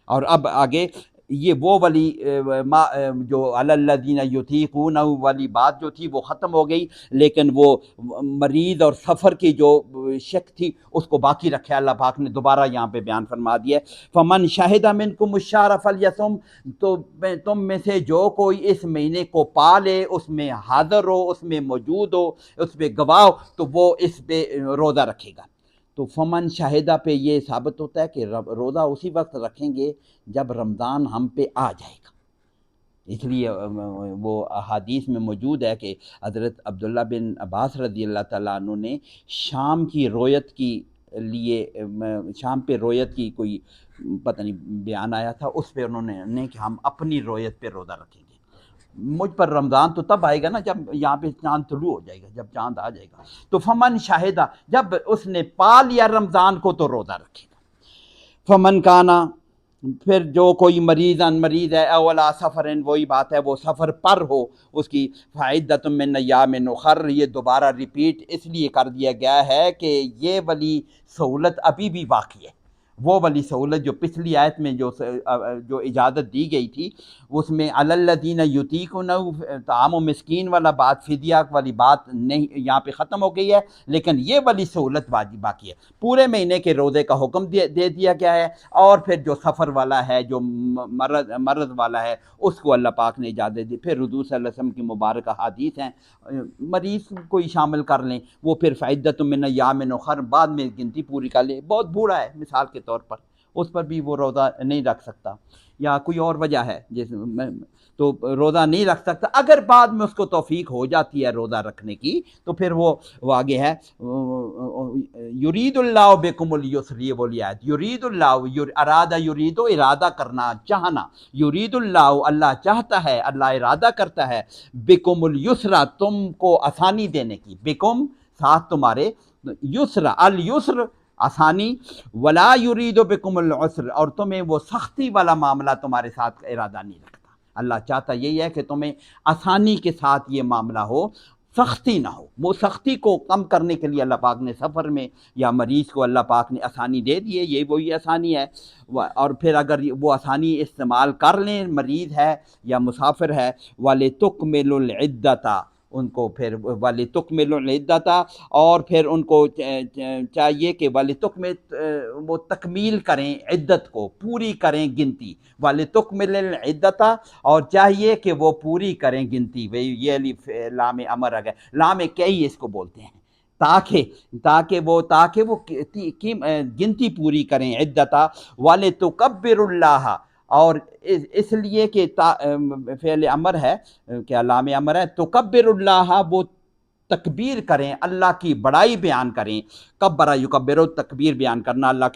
اور اب آگے یہ وہ والی جو علی الذین یطیقونہ والی بات جو تھی وہ ختم ہو گئی، لیکن وہ مریض اور سفر کی جو شک تھی اس کو باقی رکھا اللہ پاک نے دوبارہ یہاں پہ بیان فرما دیا ہے، فمن شہد منکم الشہر فلیصم، تو تم میں سے جو کوئی اس مہینے کو پا لے، اس میں حاضر ہو، اس میں موجود ہو، اس پہ گواہ ہو، تو وہ اس پہ روزہ رکھے گا۔ تو فمن شاہدہ پہ یہ ثابت ہوتا ہے کہ روزہ اسی وقت رکھیں گے جب رمضان ہم پہ آ جائے گا۔ اس لیے وہ احادیث میں موجود ہے کہ حضرت عبداللہ بن عباس رضی اللہ تعالیٰ عنہ نے شام کی رویت کی لیے، شام پہ رویت کی کوئی پتہ نہیں بیان آیا تھا، اس پہ انہوں نے کہ ہم اپنی رویت پہ روزہ رکھیں گے، مجھ پر رمضان تو تب آئے گا نا جب یہاں پہ چاند طلوع ہو جائے گا، جب چاند آ جائے گا۔ تو فمن شاہدہ، جب اس نے پا لیا رمضان کو تو روزہ رکھے گا۔ فمن کانا، پھر جو کوئی مریض ہے، اولا سفرن، وہی بات ہے وہ سفر پر ہو، اس کی فعدۃ من ایام اخر، یہ دوبارہ ریپیٹ اس لیے کر دیا گیا ہے کہ یہ والی سہولت ابھی بھی باقی ہے، وہ والی سہولت جو پچھلی آیت میں جو اجازت دی گئی تھی، اس میں علی الذین یطیقونہ طعام و مسکین والا بات، فدیہ والی بات نہیں، یہاں پہ ختم ہو گئی ہے، لیکن یہ والی سہولت باقی ہے۔ پورے مہینے کے روزے کا حکم دے دیا گیا ہے، اور پھر جو سفر والا ہے، جو مرض والا ہے، اس کو اللہ پاک نے اجازت دی۔ پھر حضور صلی اللہ علیہ وسلم کی مبارک حدیث ہیں، مریض کوئی شامل کر لیں، وہ پھر فعدۃ من ایام اخر، بعد میں گنتی پوری کر لے۔ بہت بوڑھا ہے مثال کے طور پر، اس پر بھی وہ روزہ نہیں رکھ سکتا، یا کوئی اور وجہ ہے تو روزہ نہیں رکھ سکتا، اگر بعد میں اس کو توفیق ہو جاتی ہے روزہ رکھنے کی تو پھر وہ آگے ہے، یرید اللہ بکم الیسر، یہ بولی آیت، یرید اللہ، ارادہ یرید، ارادہ کرنا، چاہنا، یرید اللہ، اللہ چاہتا ہے، اللہ ارادہ کرتا ہے، بکم الیسر، تم کو آسانی دینے کی، بکم ساتھ تمہارے، یسر، الیسر آسانی، ولا یرید بکم العسر، اور تمہیں وہ سختی والا معاملہ تمہارے ساتھ ارادہ نہیں رکھتا۔ اللہ چاہتا یہی ہے کہ تمہیں آسانی کے ساتھ یہ معاملہ ہو، سختی نہ ہو۔ وہ سختی کو کم کرنے کے لیے اللہ پاک نے سفر میں یا مریض کو اللہ پاک نے آسانی دے دی ہے، یہ وہی آسانی ہے۔ اور پھر اگر وہ آسانی استعمال کر لیں، مریض ہے یا مسافر ہے، وَلِتُكْمِلُوا الْعِدَّةَ، ان کو پھر وَلِتُكْمِلُوا الْعِدَّةَ، اور پھر ان کو چاہیے کہ وہ تکمیل کریں عدت کو، پوری کریں گنتی، وَلِتُكْمِلُوا الْعِدَّةَ، اور چاہیے کہ وہ پوری کریں گنتی۔ یہ لام امر ہے، لام کئی اس کو بولتے ہیں، تاکہ وہ گنتی پوری کریں، عدتہ، وَلِتُكَبِّرُوا اللَّهَ، اور اس لیے کہ فعل امر ہے، کیا لام امر ہے، تکبر اللہ، وہ تکبیر کریں، اللہ کی بڑائی بیان کریں، کبرا یکبرو، تکبیر بیان کرنا، اللہ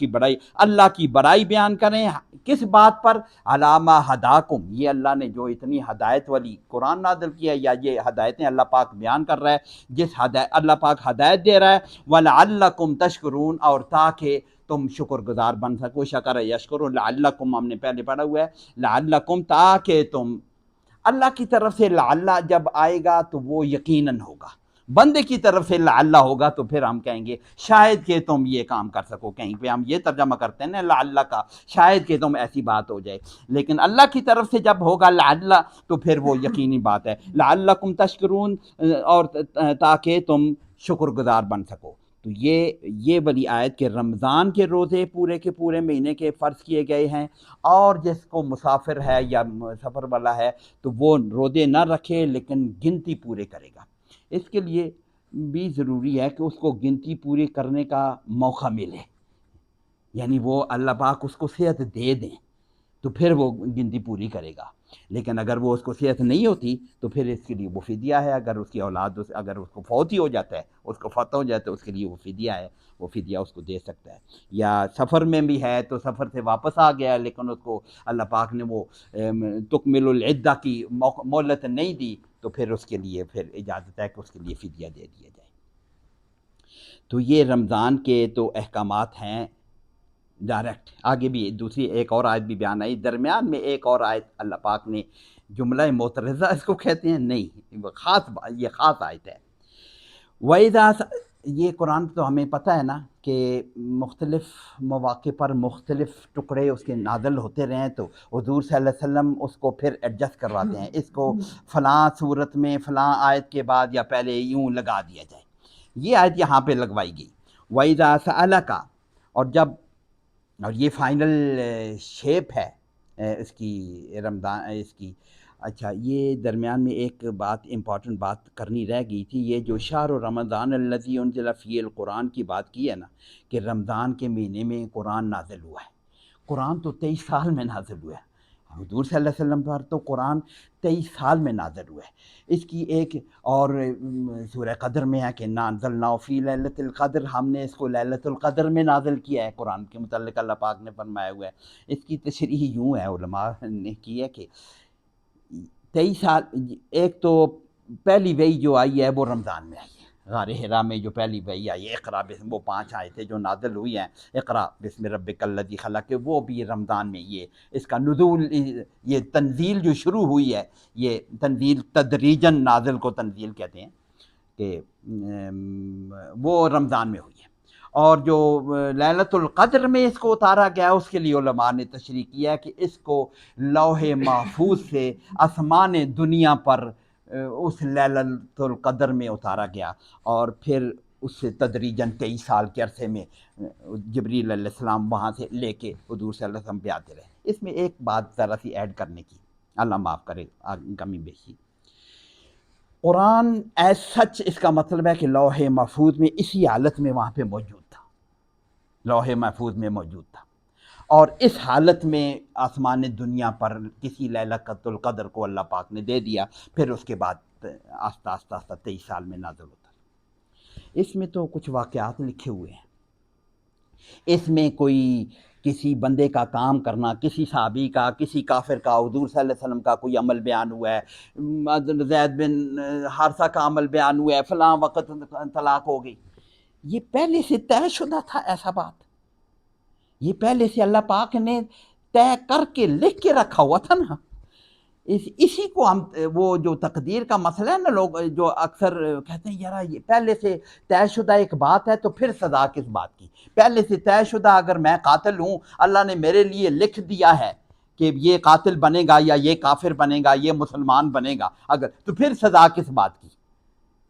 کی بڑائی بیان کریں، کس بات پر، علامہ ہداکم، یہ اللہ نے جو اتنی ہدایت والی قرآن نازل کیا ہے، یا یہ ہدایتیں اللہ پاک بیان کر رہا ہے، اللہ پاک ہدایت دے رہا ہے، وَلَعَلَّكُمْ تَشْكُرُونَ، اور تاکہ تم شکر گزار بن سکو، شکر یشکر، لعلکم ہم نے پہلے پڑھا ہوا ہے، لعلکم، تاکہ تم، اللہ کی طرف سے لعل جب آئے گا تو وہ یقیناً ہوگا، بندے کی طرف سے لعل ہوگا تو پھر ہم کہیں گے شاید کہ تم یہ کام کر سکو، کہیں پہ ہم یہ ترجمہ کرتے ہیں نا لعل کا، شاید کہ تم ایسی بات ہو جائے، لیکن اللہ کی طرف سے جب ہوگا لعل تو پھر وہ یقینی بات ہے، لعلکم تشکرون، اور تاکہ تم شکر گزار بن سکو۔ تو یہ والی آیت کہ رمضان کے روزے پورے کے پورے مہینے کے فرض کیے گئے ہیں، اور جس کو مسافر ہے یا سفر والا ہے تو وہ روزے نہ رکھے لیکن گنتی پورے کرے گا۔ اس کے لیے بھی ضروری ہے کہ اس کو گنتی پوری کرنے کا موقع ملے، یعنی وہ اللہ پاک اس کو صحت دے دیں تو پھر وہ گنتی پوری کرے گا۔ لیکن اگر وہ اس کو صحت نہیں ہوتی تو پھر اس کے لیے وہ فدیہ ہے. اگر اس کی اولاد اگر اس کو فوت ہی ہو جاتا ہے، اس کو فوت ہو جاتا ہے، اس کے لیے وہ فدیہ ہے، وہ فدیہ اس کو دے سکتا ہے. یا سفر میں بھی ہے تو سفر سے واپس آ گیا لیکن اس کو اللہ پاک نے وہ تکمل العدہ کی مہلت نہیں دی تو پھر اس کے لیے پھر اجازت ہے کہ اس کے لیے فدیہ دے دیا جائے. تو یہ رمضان کے تو احکامات ہیں ڈائریکٹ. آگے بھی دوسری ایک اور آیت بھی بیان آئی، درمیان میں ایک اور آیت اللہ پاک نے جملہ معترضہ اس کو کہتے ہیں، نہیں یہ خاص آیت ہے. وَإِذَا یہ قرآن تو ہمیں پتہ ہے نا کہ مختلف مواقع پر مختلف ٹکڑے اس کے نازل ہوتے رہے ہیں، تو حضور صلی اللہ علیہ وسلم اس کو پھر ایڈجسٹ کرواتے ہیں، اس کو فلاں صورت میں فلاں آیت کے بعد یا پہلے یوں لگا دیا جائے. یہ آیت یہاں پہ لگوائی گئی وَإِذَا سَأَلَكَ، اور یہ فائنل شیپ ہے اس کی رمضان اس کی. اچھا یہ درمیان میں ایک بات امپورٹنٹ بات کرنی رہ گئی تھی، یہ جو شہر رمضان الذی انزل فیہ القرآن کی بات کی ہے نا کہ رمضان کے مہینے میں قرآن نازل ہوا ہے. قرآن تو 23 سال میں نازل ہوا ہے. حضور صلی اللہ علیہ وسلم پر تو قرآن 23 سال میں نازل ہوا ہے. اس کی ایک اور سورہ قدر میں ہے کہ انزلناہ فی لیلۃ القدر، ہم نے اس کو لیلۃ القدر میں نازل کیا ہے. قرآن کے متعلق اللہ پاک نے فرمایا ہوا ہے. اس کی تشریح یوں ہے علماء نے کی ہے کہ 23 سال، ایک تو پہلی وحی جو آئی ہے وہ رمضان میں آئی ہے. غار حرا میں جو پہلی وحی آئی ہے اقرا بسم، وہ 5 آیتیں جو نازل ہوئی ہیں اقرا بسم ربک الذی خلق، وہ بھی رمضان میں. یہ اس کا نزول، یہ تنزیل جو شروع ہوئی ہے، یہ تنزیل تدریجاً نازل کو تنزیل کہتے ہیں، کہ وہ رمضان میں ہوئی ہے. اور جو لیلۃ القدر میں اس کو اتارا گیا اس کے لیے علماء نے تشریح کیا ہے کہ اس کو لوح محفوظ سے آسمان دنیا پر اس لیلۃ القدر میں اتارا گیا، اور پھر اس سے تدریجاً 23 سال کے عرصے میں جبریل علیہ السلام وہاں سے لے کے حضور صلی اللہ علیہ وسلم پہ آتے رہے. اس میں ایک بات ذرا سی ایڈ کرنے کی، اللہ معاف کرے کمی بیشی. قرآن ایز سچ اس کا مطلب ہے کہ لوح محفوظ میں اسی حالت میں وہاں پہ موجود تھا، لوح محفوظ میں موجود تھا، اور اس حالت میں آسمان دنیا پر کسی لیلۃ القدر کو اللہ پاک نے دے دیا. پھر اس کے بعد آہستہ آہستہ 23 سال میں نازل ہوتا. اس میں تو کچھ واقعات لکھے ہوئے ہیں، اس میں کوئی کسی بندے کا کام کرنا، کسی صحابی کا، کسی کافر کا، حضور صلی اللہ علیہ وسلم کا کوئی عمل بیان ہوا ہے، زید بن حارثہ کا عمل بیان ہوا ہے، فلاں وقت طلاق ہو گئی. یہ پہلے سے طے شدہ تھا. ایسا بات یہ پہلے سے اللہ پاک نے طے کر کے لکھ کے رکھا ہوا تھا نا. اسی کو ہم وہ جو تقدیر کا مسئلہ ہے نا، لوگ جو اکثر کہتے ہیں یار یہ پہلے سے طے شدہ ایک بات ہے تو پھر سزا کس بات کی. پہلے سے طے شدہ اگر میں قاتل ہوں، اللہ نے میرے لیے لکھ دیا ہے کہ یہ قاتل بنے گا یا یہ کافر بنے گا، یہ مسلمان بنے گا، اگر تو پھر سزا کس بات کی.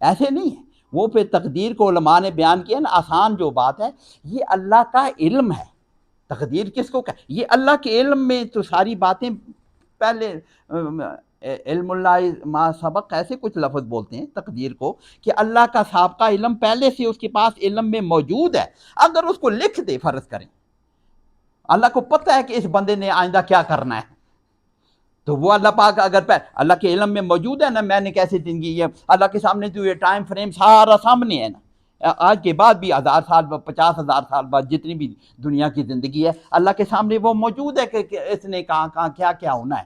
ایسے نہیں ہے. وہ پھر تقدیر کو علماء نے بیان کیا نا، آسان جو بات ہے، یہ اللہ کا علم ہے. تقدیر کس کو کہ یہ اللہ کے علم میں تو ساری باتیں پہلے علم اللہ ما سبق ایسے کچھ لفظ بولتے ہیں تقدیر کو، کہ اللہ کا سابقہ علم پہلے سے اس کے پاس علم میں موجود ہے. اگر اس کو لکھ دے، فرض کریں اللہ کو پتہ ہے کہ اس بندے نے آئندہ کیا کرنا ہے، تو وہ اللہ پاک اگر اللہ کے علم میں موجود ہے نا، میں نے کیسے زندگی ہے اللہ کے سامنے تو یہ ٹائم فریم سارا سامنے ہے نا. آج کے بعد بھی 1000 سال 50,000 سال بعد جتنی بھی دنیا کی زندگی ہے اللہ کے سامنے وہ موجود ہے کہ اس نے کہاں کیا کیا ہونا ہے.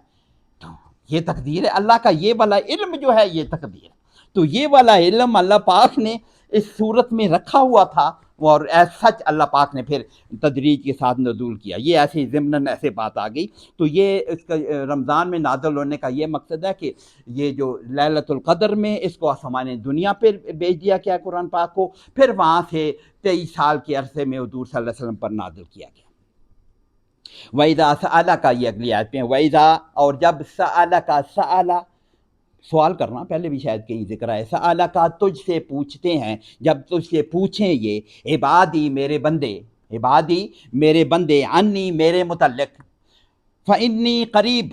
تو یہ تقدیر ہے اللہ کا. یہ والا علم جو ہے یہ تقدیر. تو یہ والا علم اللہ پاک نے اس صورت میں رکھا ہوا تھا، اور ایز سچ اللہ پاک نے پھر تدریج کے ساتھ نزول کیا. یہ ایسے ضمناً ایسے بات آ گئی. تو یہ اس کا رمضان میں نازل ہونے کا یہ مقصد ہے کہ یہ جو لیلۃ القدر میں اس کو آسمان دنیا پہ بھیج دیا گیا قرآن پاک کو، پھر وہاں سے 23 سال کے عرصے میں حضور صلی اللہ علیہ وسلم پر نازل کیا گیا. وَإِذَا سَأَلَكَ، یہ اگلی آیت میں وَإِذَا، اور جب سَأَلَكَ، سَأَلَ سوال کرنا، پہلے بھی شاید کہیں ذکر ہے، سَأَلَكَ تجھ سے پوچھتے ہیں، جب تجھ سے پوچھیں یہ عبادی میرے بندے، عبادی میرے بندے، عنی میرے متعلق، فَإِنِّي قریب،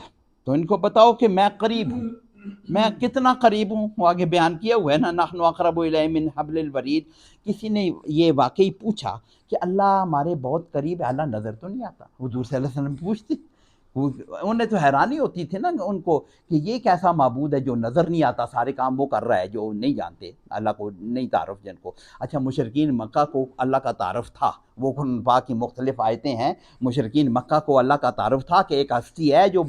تو ان کو بتاؤ کہ میں قریب ہوں. میں کتنا قریب ہوں وہ آگے بیان کیا ہوا ہے نا، نحن اقرب الیہ من حبل الورید. کسی نے یہ واقعی پوچھا کہ اللہ ہمارے بہت قریب ہے، اللہ نظر تو نہیں آتا؟ حضور صلی اللہ علیہ وسلم پوچھتے، انہیں تو حیرانی ہوتی تھی نا ان کو کہ یہ کیسا معبود ہے جو نظر نہیں آتا، سارے کام وہ کر رہا ہے، جو نہیں جانتے اللہ کو، نہیں تعارف جن کو۔ اچھا مشرکین مکہ کو اللہ کا تعارف تھا، وہ قرآن پاک کی مختلف آیتیں ہیں، مشرکین مکہ کو اللہ کا تعارف تھا کہ ایک ہستی ہے جو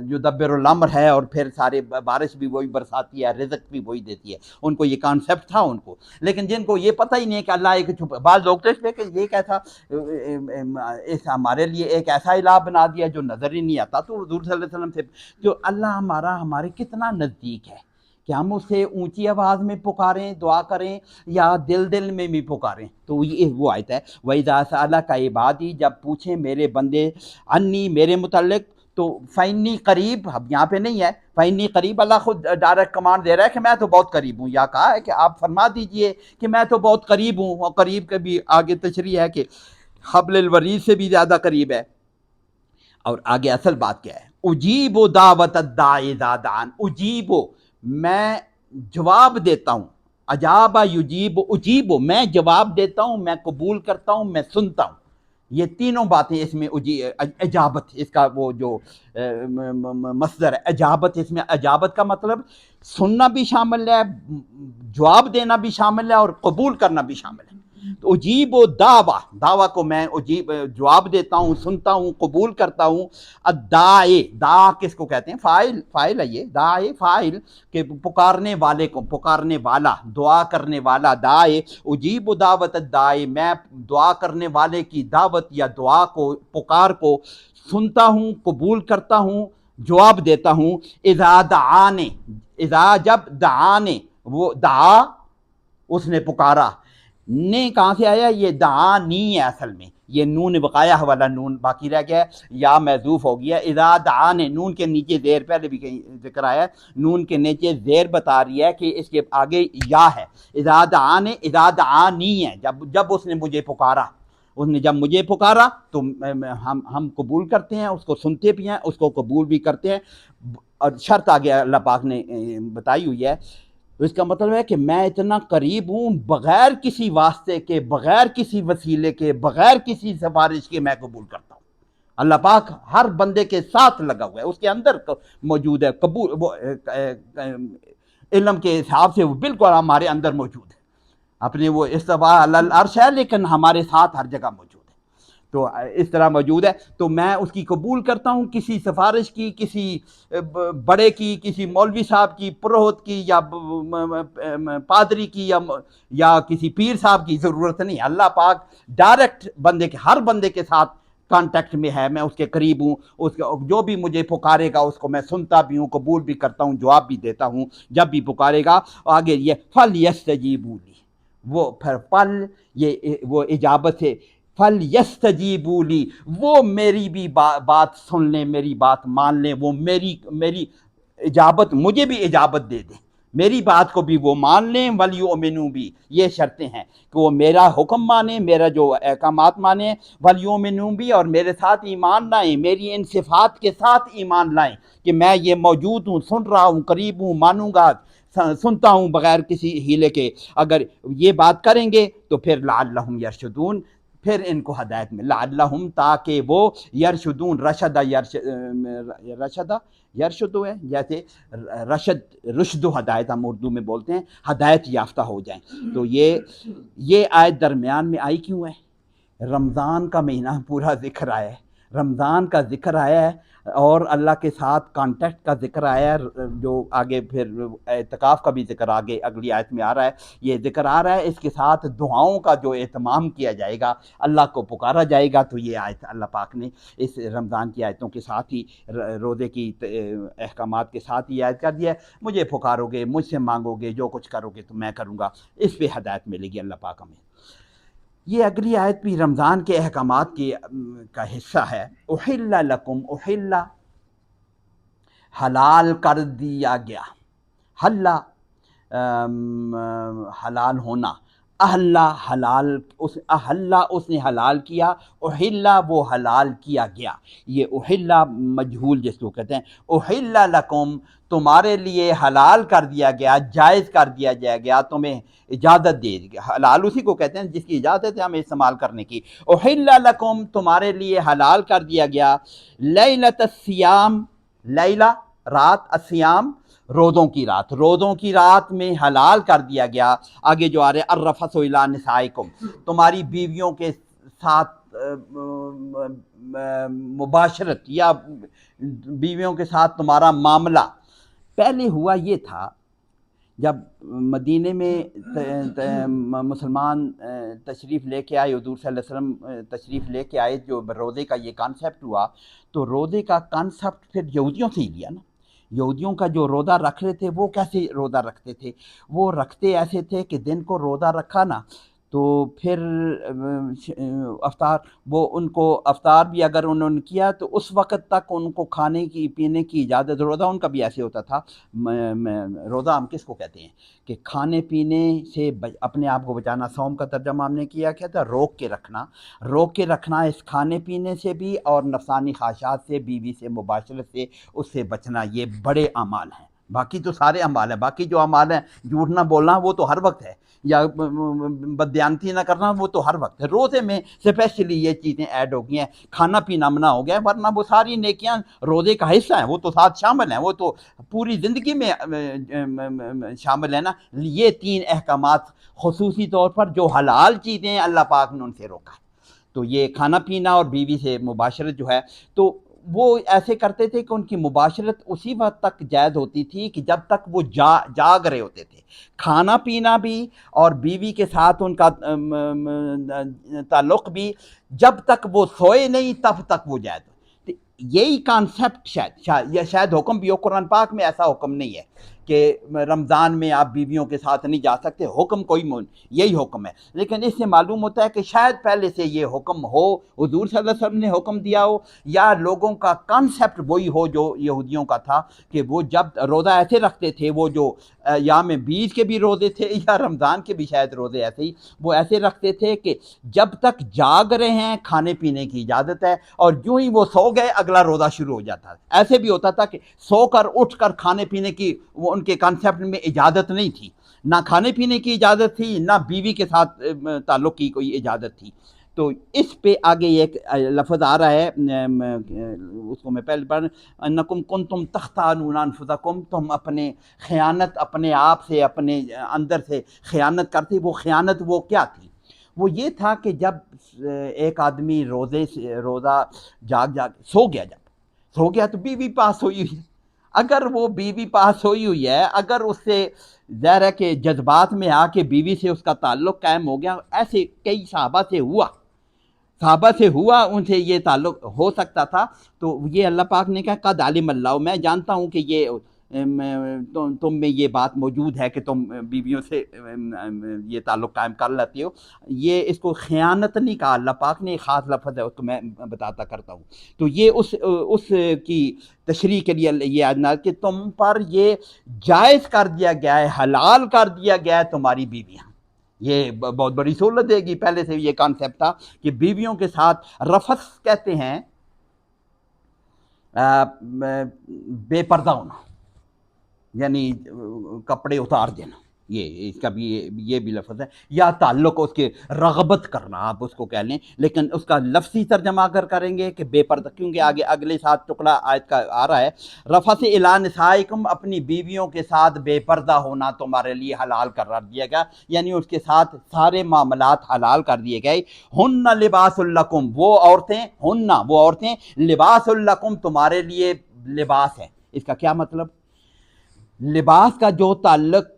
جو دبر الامر ہے، اور پھر سارے بارش بھی وہی برساتی ہے، رزق بھی وہی دیتی ہے، ان کو یہ کانسیپٹ تھا ان کو۔ لیکن جن کو یہ پتہ ہی نہیں کہ اللہ ایک بعض لوگ تو اس پہ کہ یہ کیسا ہمارے لیے ایک ایسا الہ بنا دیا جو نظر ہی نہیں آتا، تو حضور صلی اللہ علیہ وسلم سے جو اللہ ہمارے کتنا نزدیک ہے کہ ہم اسے اونچی آواز میں پکاریں، دعا کریں، یا دل میں بھی پکاریں۔ تو یہ وہ آیت ہے وَإِذَا سَأَلَكَ عِبَادِي، جب پوچھیں میرے بندے عنی میرے متعلق، تو فَإِنِّي قریب، اب یہاں پہ نہیں ہے فَإِنِّي قریب، اللہ خود ڈائریکٹ کمانڈ دے رہا ہے کہ میں تو بہت قریب ہوں، یا کہا ہے کہ آپ فرما دیجئے کہ میں تو بہت قریب ہوں، اور قریب کے بھی آگے تشریح ہے کہ حبل الورید سے بھی زیادہ قریب ہے۔ اور آگے اصل بات کیا ہے، اجیب دعوت الداعی اذا دعان، اجیب میں جواب دیتا ہوں، اجابہ یجیب، اجیب میں جواب دیتا ہوں، میں قبول کرتا ہوں، میں سنتا ہوں۔ یہ تینوں باتیں اس میں اجابت، اس کا وہ جو مصدر ہے اجابت، اس میں اجابت کا مطلب سننا بھی شامل ہے، جواب دینا بھی شامل ہے، اور قبول کرنا بھی شامل ہے۔ تو اجیب و دعویٰ کو میں جواب دیتا ہوں، سنتا ہوں، قبول کرتا ہوں۔ الداعی، دا کس کو کہتے ہیں؟ فاعل ہے یہ، داعی فاعل، کہ پکارنے والے کو، پکارنے والا، دعا کرنے والا، داعی۔ اجیب دعوت الداعی، میں دعا کرنے والے کی دعوت یا دعا کو، پکار کو سنتا ہوں، قبول کرتا ہوں، جواب دیتا ہوں۔ اذا دعانے، اذا جب دعانے، وہ دعا اس نے پکارا، نے کہاں سے آیا؟ یہ دعانی ہے اصل میں، یہ نون وقایہ والا نون باقی رہ گیا ہے، یا محذوف ہو گیا۔ اذا دعانے، نون کے نیچے زیر، پہلے بھی کہیں ذکر آیا ہے، نون کے نیچے زیر بتا رہی ہے کہ اس کے آگے یا ہے۔ اذا دعانے، اذا دعانی ہے، جب اس نے مجھے پکارا، اس نے جب مجھے پکارا تو ہم قبول کرتے ہیں، اس کو سنتے بھی ہیں، اس کو قبول بھی کرتے ہیں۔ اور شرط آگے اللہ پاک نے بتائی ہوئی ہے، تو اس کا مطلب ہے کہ میں اتنا قریب ہوں، بغیر کسی واسطے کے، بغیر کسی وسیلے کے، بغیر کسی سفارش کے میں قبول کرتا ہوں۔ اللہ پاک ہر بندے کے ساتھ لگا ہوا ہے، اس کے اندر موجود ہے، قبول وہ علم کے حساب سے وہ بالکل ہمارے اندر موجود ہے، اپنے وہ استواء علی العرش ہے، لیکن ہمارے ساتھ ہر جگہ موجود ہے، تو اس طرح موجود ہے۔ تو میں اس کی قبول کرتا ہوں، کسی سفارش کی، کسی بڑے کی، کسی مولوی صاحب کی، پروہت کی، یا پادری کی، یا کسی پیر صاحب کی ضرورت نہیں۔ اللہ پاک ڈائریکٹ بندے کے، ہر بندے کے ساتھ کانٹیکٹ میں ہے، میں اس کے قریب ہوں، اس کے جو بھی مجھے پکارے گا اس کو میں سنتا بھی ہوں، قبول بھی کرتا ہوں، جواب بھی دیتا ہوں جب بھی پکارے گا۔ آگے یہ فَلْيَسْتَجِيبُوا لِي، وہ پھر پل، یہ وہ اجابت ہے، فَلْيَسْتَجِيبُوا لِي، وہ میری بھی بات سن لیں، میری بات مان لیں، وہ میری اجابت، مجھے بھی اجابت دے دیں، میری بات کو بھی وہ مان لیں۔ وَلْيُؤْمِنُوا بِي، یہ شرطیں ہیں کہ وہ میرا حکم مانیں، میرا جو احکامات مانیں۔ وَلْيُؤْمِنُوا بِي، اور میرے ساتھ ایمان لائیں، میری ان صفات کے ساتھ ایمان لائیں کہ میں یہ موجود ہوں، سن رہا ہوں، قریب ہوں، مانوں گا، سنتا ہوں بغیر کسی ہیلے کے۔ اگر یہ بات کریں گے تو پھر لعلہم یرشدون، پھر ان کو ہدایت میں، لعلہم تاکہ وہ یرشدون، یرشد ہے جیسے رشد و ہدایت ہم اردو میں بولتے ہیں، ہدایت یافتہ ہو جائیں۔ تو یہ آیت درمیان میں آئی کیوں ہے؟ رمضان کا مہینہ پورا ذکر آیا ہے، رمضان کا ذکر آیا ہے، اور اللہ کے ساتھ کانٹیکٹ کا ذکر آیا ہے، جو آگے پھر اعتکاف کا بھی ذکر آگے اگلی آیت میں آ رہا ہے، یہ ذکر آ رہا ہے، اس کے ساتھ دعاؤں کا جو اہتمام کیا جائے گا، اللہ کو پکارا جائے گا۔ تو یہ آیت اللہ پاک نے اس رمضان کی آیتوں کے ساتھ ہی، روزے کی احکامات کے ساتھ ہی آیت کر دیا ہے، مجھے پکارو گے، مجھ سے مانگو گے، جو کچھ کرو گے تو میں کروں گا، اس پہ ہدایت ملے گی اللہ پاک ہمیں۔ یہ اگلی آیت بھی رمضان کے احکامات کا حصہ ہے۔ احل لکم، احل حلال کر دیا گیا، حل حلال ہونا، احلا حلال، احلا اس نے حلال کیا، احلا وہ حلال کیا گیا، یہ احلا مجہول جس کو کہتے ہیں۔ احل لکم، تمہارے لیے حلال کر دیا گیا، جائز کر دیا گیا، تمہیں اجازت دے دی. حلال اسی کو کہتے ہیں جس کی اجازت ہے ہمیں استعمال کرنے کی. احل لکم تمہارے لیے حلال کر دیا گیا، لیلۃ الصیام، لیلہ رات، الصیام روزوں کی رات، روزوں کی رات میں حلال کر دیا گیا. آگے جو آ رہے الرفث الی نسائکم، تمہاری بیویوں کے ساتھ مباشرت یا بیویوں کے ساتھ تمہارا معاملہ. پہلے ہوا یہ تھا جب مدینے میں مسلمان تشریف لے کے آئے، حضور صلی اللہ علیہ وسلم تشریف لے کے آئے، جو روزے کا یہ کانسیپٹ ہوا، تو روزے کا کانسیپٹ پھر یہودیوں سے ہی لیا نا. یہودیوں کا جو روزہ رکھ رہے تھے وہ کیسے روزہ رکھتے تھے؟ وہ رکھتے ایسے تھے کہ دن کو روزہ رکھا نا تو پھر افطار، وہ ان کو افطار بھی اگر انہوں نے کیا تو اس وقت تک ان کو کھانے کی پینے کی اجازت. روزہ ان کا بھی ایسے ہوتا تھا. روزہ ہم کس کو کہتے ہیں کہ کھانے پینے سے اپنے آپ کو بچانا. صوم کا ترجمہ ہم نے کیا تھا روک کے رکھنا، روک کے رکھنا اس کھانے پینے سے بھی، اور نفسانی خواہشات سے، بیوی سے مباشرت سے، اس سے بچنا. یہ بڑے اعمال ہیں. باقی تو سارے اعمال ہیں، باقی جو اعمال ہیں، جھوٹ نہ بولنا وہ تو ہر وقت ہے، یا بددیانتی نہ کرنا وہ تو ہر وقت ہے. روزے میں اسپیشلی یہ چیزیں ایڈ ہو گئی ہیں. کھانا پینا منع ہو گیا، ورنہ وہ ساری نیکیاں روزے کا حصہ ہیں، وہ تو ساتھ شامل ہیں، وہ تو پوری زندگی میں شامل ہیں نا. یہ 3 احکامات خصوصی طور پر جو حلال چیزیں ہیں اللہ پاک نے ان سے روکا ہے. تو یہ کھانا پینا اور بیوی سے مباشرت جو ہے، تو وہ ایسے کرتے تھے کہ ان کی مباشرت اسی وقت تک جائز ہوتی تھی کہ جب تک وہ جاگ رہے ہوتے تھے. کھانا پینا بھی اور بیوی کے ساتھ ان کا تعلق بھی جب تک وہ سوئے نہیں تب تک وہ جائز. یہی کانسیپٹ شاید حکم بھی ہو. قرآن پاک میں ایسا حکم نہیں ہے کہ رمضان میں آپ بیویوں کے ساتھ نہیں جا سکتے، حکم کوئی یہی حکم ہے. لیکن اس سے معلوم ہوتا ہے کہ شاید پہلے سے یہ حکم ہو، حضور صلی اللہ علیہ وسلم نے حکم دیا ہو، یا لوگوں کا کانسیپٹ وہی ہو جو یہودیوں کا تھا کہ وہ جب روزہ ایسے رکھتے تھے، وہ جو ایام بیس کے بھی روزے تھے یا رمضان کے بھی شاید روزے ایسے ہی، وہ ایسے رکھتے تھے کہ جب تک جاگ رہے ہیں کھانے پینے کی اجازت ہے، اور جو ہی وہ سو گئے اگلا روزہ شروع ہو جاتا ہے. ایسے بھی ہوتا تھا کہ سو کر اٹھ کر کھانے پینے کی وہ ان کے کانسیپٹ میں اجازت نہیں تھی، نہ کھانے پینے کی اجازت تھی، نہ بیوی کے ساتھ تعلق کی کوئی اجازت تھی. تو اس پہ آگے ایک لفظ آ رہا ہے، اس کو میں پہلے پڑھ، انکم کنتم تختانون انفسکم، تم اپنے خیانت اپنے آپ سے، اپنے اندر سے خیانت کرتے. وہ خیانت وہ کیا تھی؟ وہ یہ تھا کہ جب ایک آدمی روزہ جاگ سو گیا تو بیوی پاس ہوئی ہوئی ہے. اگر وہ بیوی پاس ہوئی ہے، اگر اس سے ظاہر ہے کہ جذبات میں آ کے بیوی سے اس کا تعلق قائم ہو گیا، ایسے کئی صحابہ سے ہوا ان سے یہ تعلق ہو سکتا تھا. تو یہ اللہ پاک نے کہا قد علم اللہ، میں جانتا ہوں کہ یہ تم میں یہ بات موجود ہے کہ تم بیویوں سے یہ تعلق قائم کر لیتے ہو. یہ اس کو خیانت نہیں کہا اللہ پاک نے، خاص لفظ ہے، اس کو میں بتاتا کرتا ہوں. تو یہ اس کی تشریح کے لیے یہ آدنا کہ تم پر یہ جائز کر دیا گیا ہے، حلال کر دیا گیا ہے تمہاری بیویاں. یہ بہت بڑی سہولت دے گی. پہلے سے یہ کانسیپٹ تھا کہ بیویوں کے ساتھ رفث کہتے ہیں بے پردہ ہونا، یعنی کپڑے اتار دینا. یہ اس کا بھی یہ بھی لفظ ہے، یا تعلق اس کے رغبت کرنا آپ اس کو کہہ لیں. لیکن اس کا لفظی ترجمہ اگر کریں گے کہ بے پردہ، کیونکہ آگے اگلے ساتھ ٹکڑا آیت کا آ رہا ہے، رفث الی نسائکم، اپنی بیویوں کے ساتھ بے پردہ ہونا تمہارے لیے حلال قرار دیا گیا، یعنی اس کے ساتھ سارے معاملات حلال کر دیے گئے. ہن لباس لکم، وہ عورتیں لباس لکم، تمہارے لیے لباس ہے. اس کا کیا مطلب؟ لباس کا جو تعلق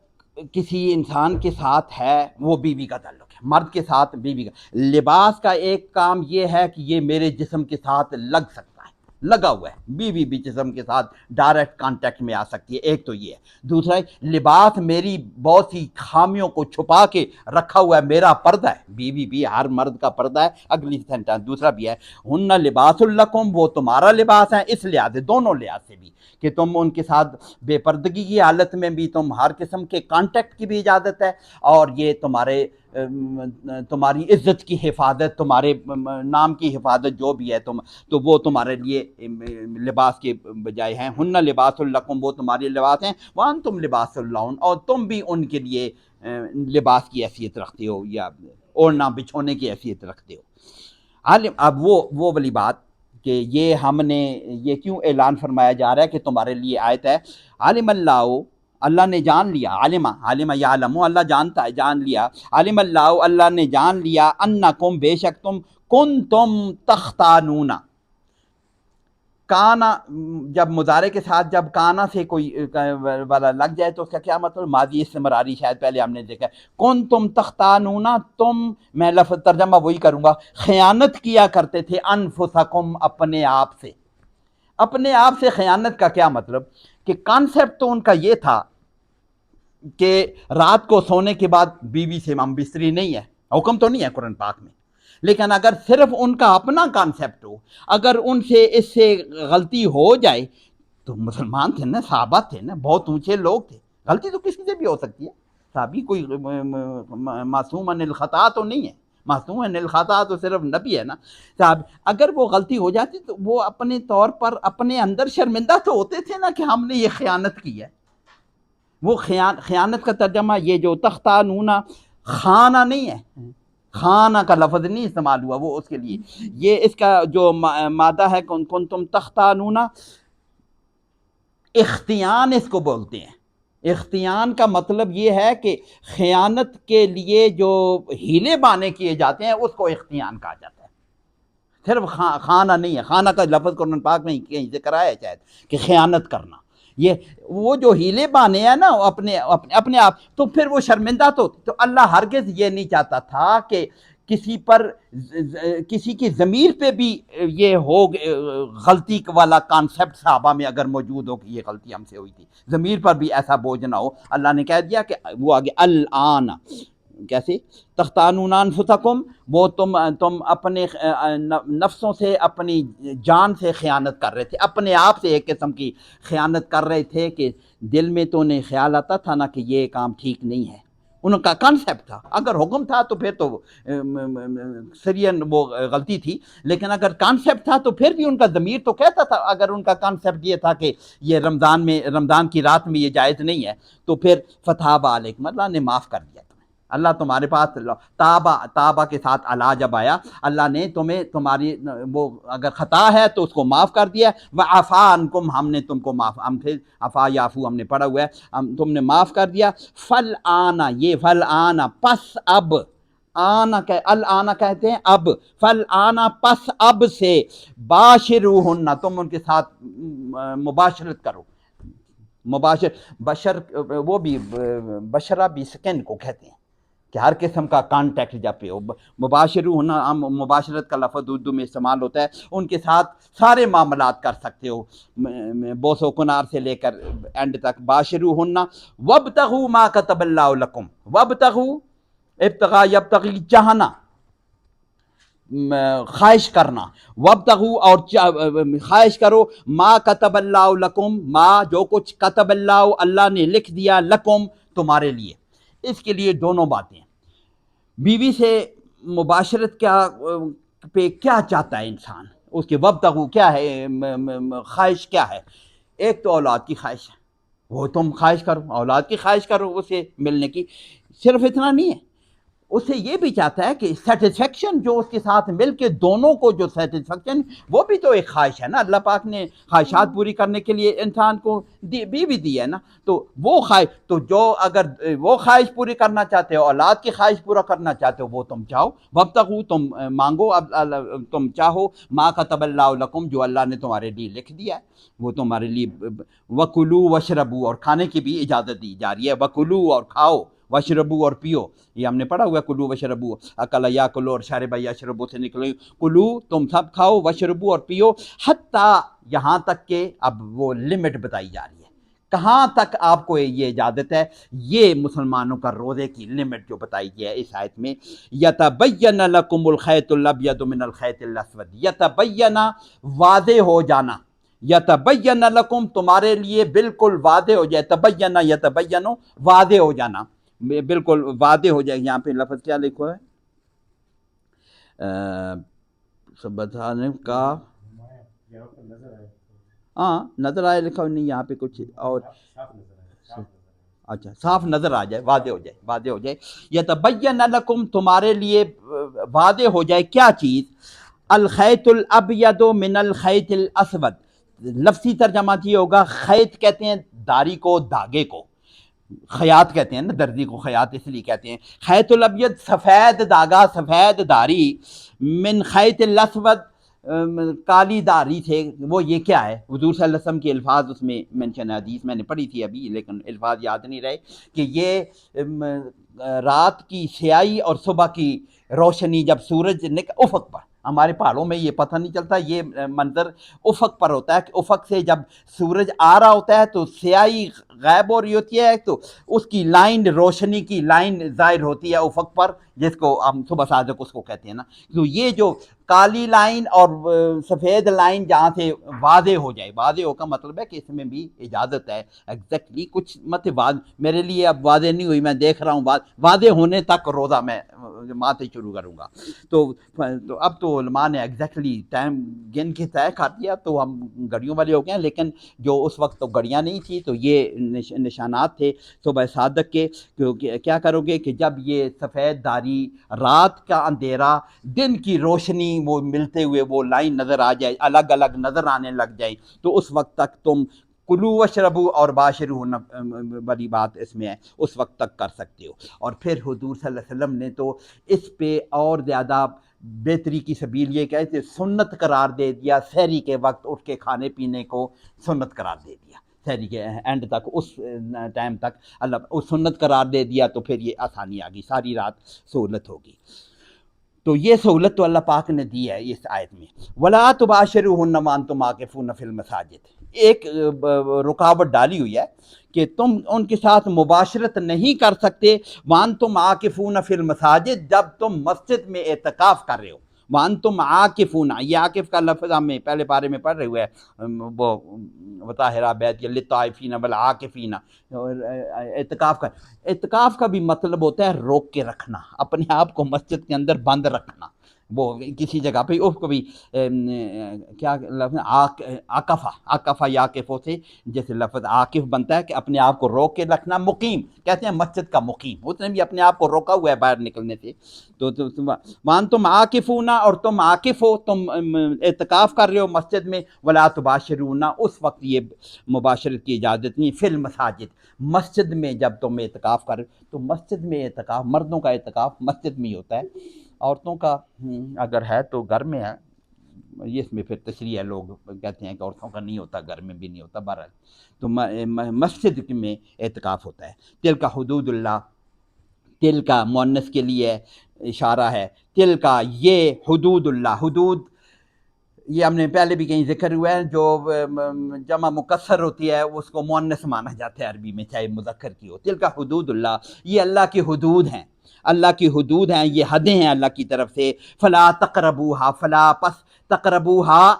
کسی انسان کے ساتھ ہے وہ بیوی کا تعلق ہے، مرد کے ساتھ بیوی کا. لباس کا ایک کام یہ ہے کہ یہ میرے جسم کے ساتھ لگ سکتا ہے، لگا ہوا ہے. بیوی بھی جسم کے ساتھ ڈائریکٹ کانٹیکٹ میں آ سکتی ہے. ایک تو یہ ہے. دوسرا لباس میری بہت سی خامیوں کو چھپا کے رکھا ہوا ہے، میرا پردہ ہے. بیوی بھی ہر مرد کا پردہ ہے. اگلی سینٹنس دوسرا بھی ہے، ہن لباس لکم، وہ تمہارا لباس ہے. اس لحاظ سے، دونوں لحاظ سے بھی، کہ تم ان کے ساتھ بے پردگی کی حالت میں بھی تم ہر قسم کے کانٹیکٹ کی بھی اجازت ہے، اور یہ تمہارے تمہاری عزت کی حفاظت، تمہارے نام کی حفاظت جو بھی ہے تو وہ تمہارے لیے لباس کے بجائے ہیں. ہن لباس لکم، وہ تمہارے لباس ہیں، وانتم لباس لہن، اور تم بھی ان کے لیے لباس کی حیثیت رکھتے ہو یا اوڑھنا بچھونے کی حیثیت رکھتے ہو. عالم اب وہ والی بات کہ یہ ہم نے یہ کیوں اعلان فرمایا جا رہا ہے کہ تمہارے لیے آیت ہے. عالم اللہ، اللہ نے جان لیا، عالم یعلم، اللہ جانتا ہے، جان لیا. عالم اللہ، اللہ نے جان لیا، انکم، بے شک تم، کنتم تختانون. کانا جب مضارع کے ساتھ جب کانا سے کوئی والا لگ جائے تو اس کا کیا مطلب؟ ماضی استمراری، شاید پہلے ہم نے دیکھا. کون تم تختانون، تم، میں لفظ ترجمہ وہی کروں گا، خیانت کیا کرتے تھے، انفسکم، اپنے آپ سے. اپنے آپ سے خیانت کا کیا مطلب؟ کہ کانسیپٹ تو ان کا یہ تھا کہ رات کو سونے کے بعد بیوی سے ہم بستری نہیں ہے، حکم تو نہیں ہے قرآن پاک میں، لیکن اگر صرف ان کا اپنا کانسیپٹ ہو، اگر ان سے اس سے غلطی ہو جائے تو مسلمان تھے نا، صحابہ تھے نا، بہت اونچے لوگ تھے، غلطی تو کسی سے بھی ہو سکتی ہے. صحابی کوئی معصوم عن الخطا تو نہیں ہے، معصوم عن الخطا تو صرف نبی ہے نا. صاحب اگر وہ غلطی ہو جاتی تو وہ اپنے طور پر اپنے اندر شرمندہ تو ہوتے تھے نا کہ ہم نے یہ خیانت کی ہے. وہ خیانت کا ترجمہ یہ جو تختانون، خانہ نہیں ہے، خانہ کا لفظ نہیں استعمال ہوا، وہ اس کے لیے یہ اس کا جو مادہ ہے کن تم تختانون، اختیان اس کو بولتے ہیں. اختیان کا مطلب یہ ہے کہ خیانت کے لیے جو ہیلے بانے کیے جاتے ہیں اس کو اختیان کہا جاتا ہے. صرف خانہ نہیں ہے، خانہ کا لفظ قرآن پاک میں کہیں ذکر آیا ہے شاید کہ خیانت کرنا. یہ وہ جو ہیلے بانے ہیں نا اپنے آپ، تو پھر وہ شرمندہ تو اللہ ہرگز یہ نہیں چاہتا تھا کہ کسی پر کسی کی ضمیر پہ بھی یہ ہو غلطی والا کانسیپٹ صحابہ میں اگر موجود ہو کہ یہ غلطی ہم سے ہوئی تھی، ضمیر پر بھی ایسا بوجھ نہ ہو. اللہ نے کہہ دیا کہ وہ آگے الآن کیسے تختانون انفسکم، وہ تم اپنے نفسوں سے، اپنی جان سے خیانت کر رہے تھے، اپنے آپ سے ایک قسم کی خیانت کر رہے تھے کہ دل میں تو انہیں خیال آتا تھا نا کہ یہ کام ٹھیک نہیں ہے. ان کا کانسیپٹ تھا، اگر حکم تھا تو پھر تو سرین وہ غلطی تھی، لیکن اگر کانسیپٹ تھا تو پھر بھی ان کا ضمیر تو کہتا تھا. اگر ان کا کانسیپٹ یہ تھا کہ یہ رمضان کی رات میں یہ جائز نہیں ہے تو پھر فتاب علیکم، اللہ نے معاف کر دیا. اللہ تمہارے پاس تابہ کے ساتھ علا جب آیا، اللہ نے تمہاری وہ اگر خطا ہے تو اس کو معاف کر دیا. وعفا عنکم، ہم نے تم کو معاف، ہم پھر عفا یعفو ہم نے پڑھا ہوا ہے، تم نے معاف کر دیا. فالآن، یہ فالآن پس اب، الآن کہتے ہیں اب، فالآن پس اب سے، باشروہن، تم ان کے ساتھ مباشرت کرو. بشر وہ بھی بشرہ بھی سکن کو کہتے ہیں کہ ہر قسم کا کانٹیکٹ جب پہ ہو. مباشرون، ہم مباشرت کا لفظ اردو میں استعمال ہوتا ہے، ان کے ساتھ سارے معاملات کر سکتے ہو، بوس و کنار سے لے کر اینڈ تک. باشروہن وابتغوا ما کتب اللہ لکم، وابتغوا، ابتغاء یبتغی، چاہنا، خواہش کرنا، وابتغوا، اور خواہش کرو، ما کتب اللہ لکم، ما جو کچھ کتب اللہ، اللہ نے لکھ دیا، لکم تمہارے لیے. اس کے لیے دونوں باتیں ہیں. بیوی سے مباشرت پہ کیا چاہتا ہے انسان، اس کے وابتغوا کیا ہے، خواہش کیا ہے؟ ایک تو اولاد کی خواہش ہے، وہ تم خواہش کرو، اولاد کی خواہش کرو اسے ملنے کی. صرف اتنا نہیں ہے، اسے یہ بھی چاہتا ہے کہ سیٹسفیکشن جو اس کے ساتھ مل کے دونوں کو جو سیٹسفیکشن، وہ بھی تو ایک خواہش ہے نا. اللہ پاک نے خواہشات پوری کرنے کے لیے انسان کو بیوی دی ہے نا، تو وہ خواہش، تو جو اگر وہ خواہش پوری کرنا چاہتے ہو، اولاد کی خواہش پورا کرنا چاہتے ہو، وہ تم چاہو. وابتغوا، تم مانگو، تم چاہو، ما کتب اللہ لکم، جو اللہ نے تمہارے لیے لکھ دیا ہے وہ تمہارے لیے. وکلوا واشربوا، اور کھانے کی بھی اجازت دی جا رہی ہے. وکلوا، اور کھاؤ، واشربوا، اور پیو. یہ ہم نے پڑھا ہوا ہے کلو وشربو، اکل یا کلو، اور شارب یشربو سے نکلے. کلو، تم سب کھاؤ، وشربو، اور پیو، حتیٰ، یہاں تک کہ، اب وہ لمٹ بتائی جا رہی ہے کہاں تک آپ کو یہ اجازت ہے. یہ مسلمانوں کا روزے کی لمٹ جو بتائی گئی ہے اس آیت میں. یتبین لکم الخیط الابیض من الخیط الاسود، یتبین، واضح ہو جانا، یتبین لکم، تمہارے لیے بالکل واضح ہو جائے. تبین یتبین، واضح ہو جانا. بالکل واضح ہو جائے. یہاں پہ لفظ کیا لکھو ہے؟ سبحان کا ہاں نظر آئے لکھا نہیں یہاں پہ کچھ اور. اچھا صاف نظر آ جائے، واضح ہو جائے، واضح ہو جائے. یتبین لکم تمہارے لیے واضح ہو جائے کیا چیز؟ الخیط الابید من الخیط الاسود. لفظی ترجمہ یہ ہوگا، خیط کہتے ہیں داڑھی کو، دھاگے کو. خیاط کہتے ہیں نا، دردی کو خیاط اس لیے کہتے ہیں. خیط الابید سفید دھاگا، سفید داڑھی. من خیط الاسود کالی داڑھی سے. وہ یہ کیا ہے؟ حضور صلی اللہ علیہ وسلم کے الفاظ اس میں مینشن ہے، حدیث میں نے پڑھی تھی ابھی لیکن الفاظ یاد نہیں رہے، کہ یہ رات کی سیاہی اور صبح کی روشنی جب سورج افق پر، ہمارے پہاڑوں میں یہ پتہ نہیں چلتا، یہ منظر افق پر ہوتا ہے کہ افق سے جب سورج آ رہا ہوتا ہے تو سیاہی غائب ہو رہی ہوتی ہے، تو اس کی لائن، روشنی کی لائن ظاہر ہوتی ہے افق پر، جس کو ہم صبح صادق اس کو کہتے ہیں نا. تو یہ جو کالی لائن اور سفید لائن جہاں سے واضح ہو جائے، واضح ہو کا مطلب ہے کہ اس میں بھی اجازت ہے. ایگزیکٹلی کچھ مت میرے لیے اب واضح نہیں ہوئی، میں دیکھ رہا ہوں واضح ہونے تک روزہ میں ماں سے شروع کروں گا. تو اب تو علماء نے ایگزیکٹلی ٹائم گن کے طے کر دیا، تو ہم گھڑیوں والے ہو گئے ہیں، لیکن جو اس وقت تو گھڑیاں نہیں تھی تو یہ نشانات تھے صبح صادق کے. کیا کرو گے کہ جب یہ سفید داڑھی، رات کا اندھیرا، دن کی روشنی وہ ملتے ہوئے وہ لائن نظر آ جائے، الگ الگ نظر آنے لگ جائے، تو اس وقت تک تم کلو وشربو اور باشرو والی بات اس میں ہے، اس وقت تک کر سکتے ہو. اور پھر حضور صلی اللہ علیہ وسلم نے تو اس پہ اور زیادہ بہتری کی سبیل یہ کہتے سنت قرار دے دیا، سحری کے وقت اٹھ کے کھانے پینے کو سنت قرار دے دیا. سحری کے اینڈ تک، اس ٹائم تک اللہ اس سنت قرار دے دیا، تو پھر یہ آسانی آ گئی، ساری رات سہولت ہوگی. تو یہ سہولت تو اللہ پاک نے دی ہے اس آیت میں. وَلَا تُبَاشِرُوهُنَّ وَأَنْتُمْ عَاكِفُونَ فِي الْمَسَاجِدِ. ایک رکاوٹ ڈالی ہوئی ہے کہ تم ان کے ساتھ مباشرت نہیں کر سکتے وَأَنْتُمْ عَاكِفُونَ فِي الْمَسَاجِدِ، جب تم مسجد میں اعتکاف کر رہے ہو. وَأَنْتُمْ عَاكِفُونَ، یہ عاکف کا لفظ ہمیں پہلے پارے میں پڑھ رہے ہوئے وہ وطاہرہ بیت للطائفین والعاکفین. اعتکاف کا بھی مطلب ہوتا ہے روک کے رکھنا، اپنے آپ کو مسجد کے اندر بند رکھنا. وہ کسی جگہ پہ اس کو بھی کیا لفظ عاکفہ یاکفوں سے جیسے لفظ عاکف بنتا ہے کہ اپنے آپ کو روک کے رکھنا. مقیم کہتے ہیں مسجد کا مقیم، اس نے بھی اپنے آپ کو روکا ہوا ہے باہر نکلنے سے. تو مان تم عاکفون، اور تم عاکف ہو، تم اعتکاف کر رہے ہو مسجد میں. ولا تباشرون، اس وقت یہ مباشرت کی اجازت نہیں. فی المساجد، مسجد میں جب تم اعتکاف کر، تو مسجد میں اعتکاف، مردوں کا اعتکاف مسجد میں ہی ہوتا ہے. عورتوں کا اگر ہے تو گھر میں ہے، یہ اس میں پھر تشریح ہے، لوگ کہتے ہیں کہ عورتوں کا نہیں ہوتا، گھر میں بھی نہیں ہوتا. بہرحال تو مسجد میں اعتکاف ہوتا ہے. تلک حدود اللہ، تل کا مؤنث کے لیے اشارہ ہے. تل کا یہ حدود اللہ، حدود یہ ہم نے پہلے بھی کہیں ذکر ہوا ہے، جو جمع مکسر ہوتی ہے اس کو مؤنث مانا جاتا ہے عربی میں، چاہے مذکر کی ہو. تل کا حدود اللہ، یہ اللہ کی حدود ہیں، اللہ کی حدود ہیں، یہ حدیں ہیں اللہ کی طرف سے. فلا تقربوہا، فلا پس تقربوہا،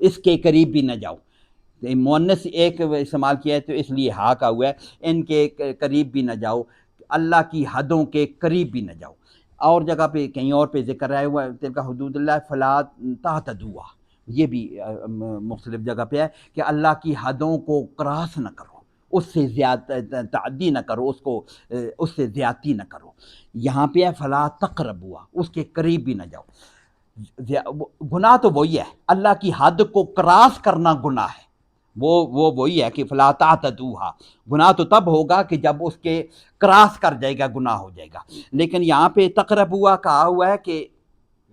اس کے قریب بھی نہ جاؤ. مؤنث ایک استعمال کیا ہے تو اس لیے ہا کا ہوا ہے. ان کے قریب بھی نہ جاؤ، اللہ کی حدوں کے قریب بھی نہ جاؤ. اور جگہ پہ کہیں اور پہ ذکر آیا ہوا ہے تلک حدود اللہ فلا تعتدوها، یہ بھی مختلف جگہ پہ ہے کہ اللہ کی حدوں کو کراس نہ کرو، اس سے زیادہ تعدی نہ کرو، اس سے زیادتی نہ کرو. یہاں پہ ہے فلا تقربوا، اس کے قریب بھی نہ جاؤ. گناہ تو وہی ہے، اللہ کی حد کو کراس کرنا گناہ ہے، وہ وہی ہے کہ فلا تعتدوها. گناہ تو تب ہوگا کہ جب اس کے کراس کر جائے گا، گناہ ہو جائے گا. لیکن یہاں پہ تقربوا کہا ہوا ہے کہ